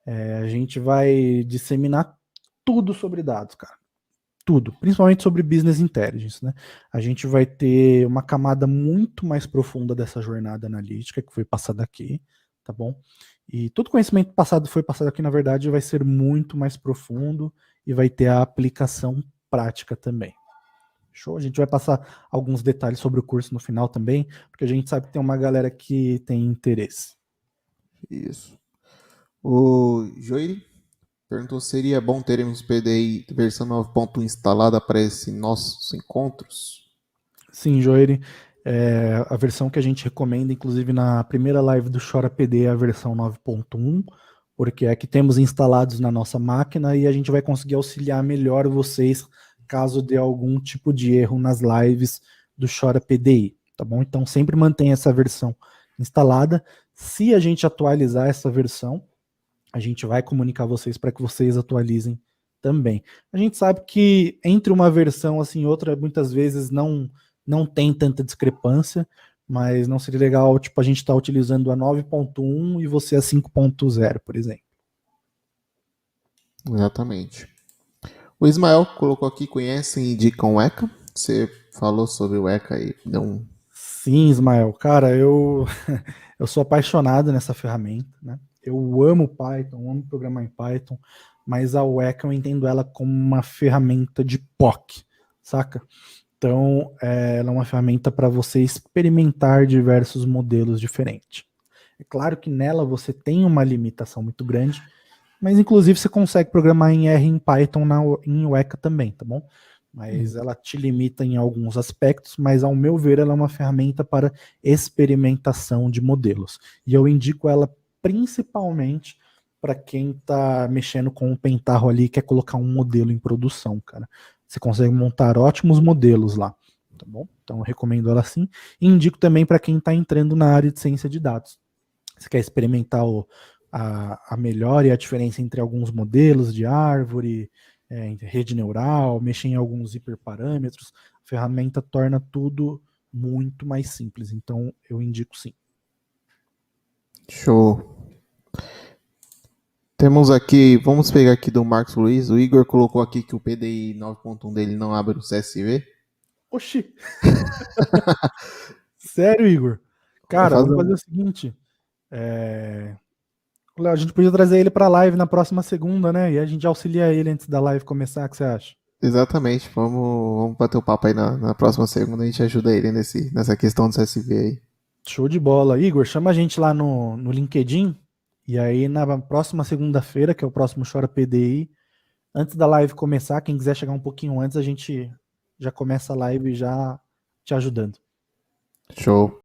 a gente vai disseminar tudo sobre dados, cara. Tudo, principalmente sobre Business Intelligence, né? A gente vai ter uma camada muito mais profunda dessa jornada analítica que foi passada aqui, tá bom? E todo conhecimento passado foi passado aqui, na verdade, vai ser muito mais profundo e vai ter a aplicação prática também. Show? A gente vai passar alguns detalhes sobre o curso no final também, porque a gente sabe que tem uma galera que tem interesse. Isso. O Joiri perguntou se seria bom termos PDI versão 9.1 instalada para esses nossos encontros? Sim, Joiri. A versão que a gente recomenda, inclusive na primeira live do Chora PD, é a versão 9.1, porque é a que temos instalados na nossa máquina e a gente vai conseguir auxiliar melhor vocês caso dê algum tipo de erro nas lives do Chora PDI. tá bom? Então sempre mantenha essa versão instalada. Se a gente atualizar essa versão, a gente vai comunicar vocês para que vocês atualizem também. A gente sabe que entre uma versão assim e outra, muitas vezes não tem tanta discrepância, mas não seria legal, tipo, a gente estar utilizando a 9.1 e você a 5.0, por exemplo. Exatamente. O Ismael colocou aqui, conhecem e indicam o ECA. Você falou sobre o ECA aí, deu um... Sim, Ismael, cara, eu sou apaixonado nessa ferramenta, né? Eu amo Python, amo programar em Python, mas a Weka eu entendo ela como uma ferramenta de POC, saca? Então, ela é uma ferramenta para você experimentar diversos modelos diferentes. É claro que nela você tem uma limitação muito grande, mas inclusive você consegue programar em R em Python em Weka também, tá bom? Mas ela te limita em alguns aspectos, mas ao meu ver ela é uma ferramenta para experimentação de modelos. E eu indico ela principalmente para quem está mexendo com o Pentaho ali e quer colocar um modelo em produção, cara. Você consegue montar ótimos modelos lá, tá bom? Então eu recomendo ela sim. E indico também para quem está entrando na área de ciência de dados. Você quer experimentar a melhor e a diferença entre alguns modelos de árvore, rede neural, mexer em alguns hiperparâmetros, a ferramenta torna tudo muito mais simples. Então, eu indico sim. Show. Temos aqui, vamos pegar aqui do Marcos Luiz. O Igor colocou aqui que o PDI 9.1 dele não abre o CSV. Oxi! Sério, Igor? Cara, vamos fazer o seguinte. A gente podia trazer ele para a live na próxima segunda, né? E a gente auxilia ele antes da live começar, o que você acha? Exatamente, vamos bater o papo aí na próxima segunda, a gente ajuda ele nessa questão do CSV aí. Show de bola. Igor, chama a gente lá no LinkedIn, e aí na próxima segunda-feira, que é o próximo Chora PDI, antes da live começar, quem quiser chegar um pouquinho antes, a gente já começa a live já te ajudando. Show.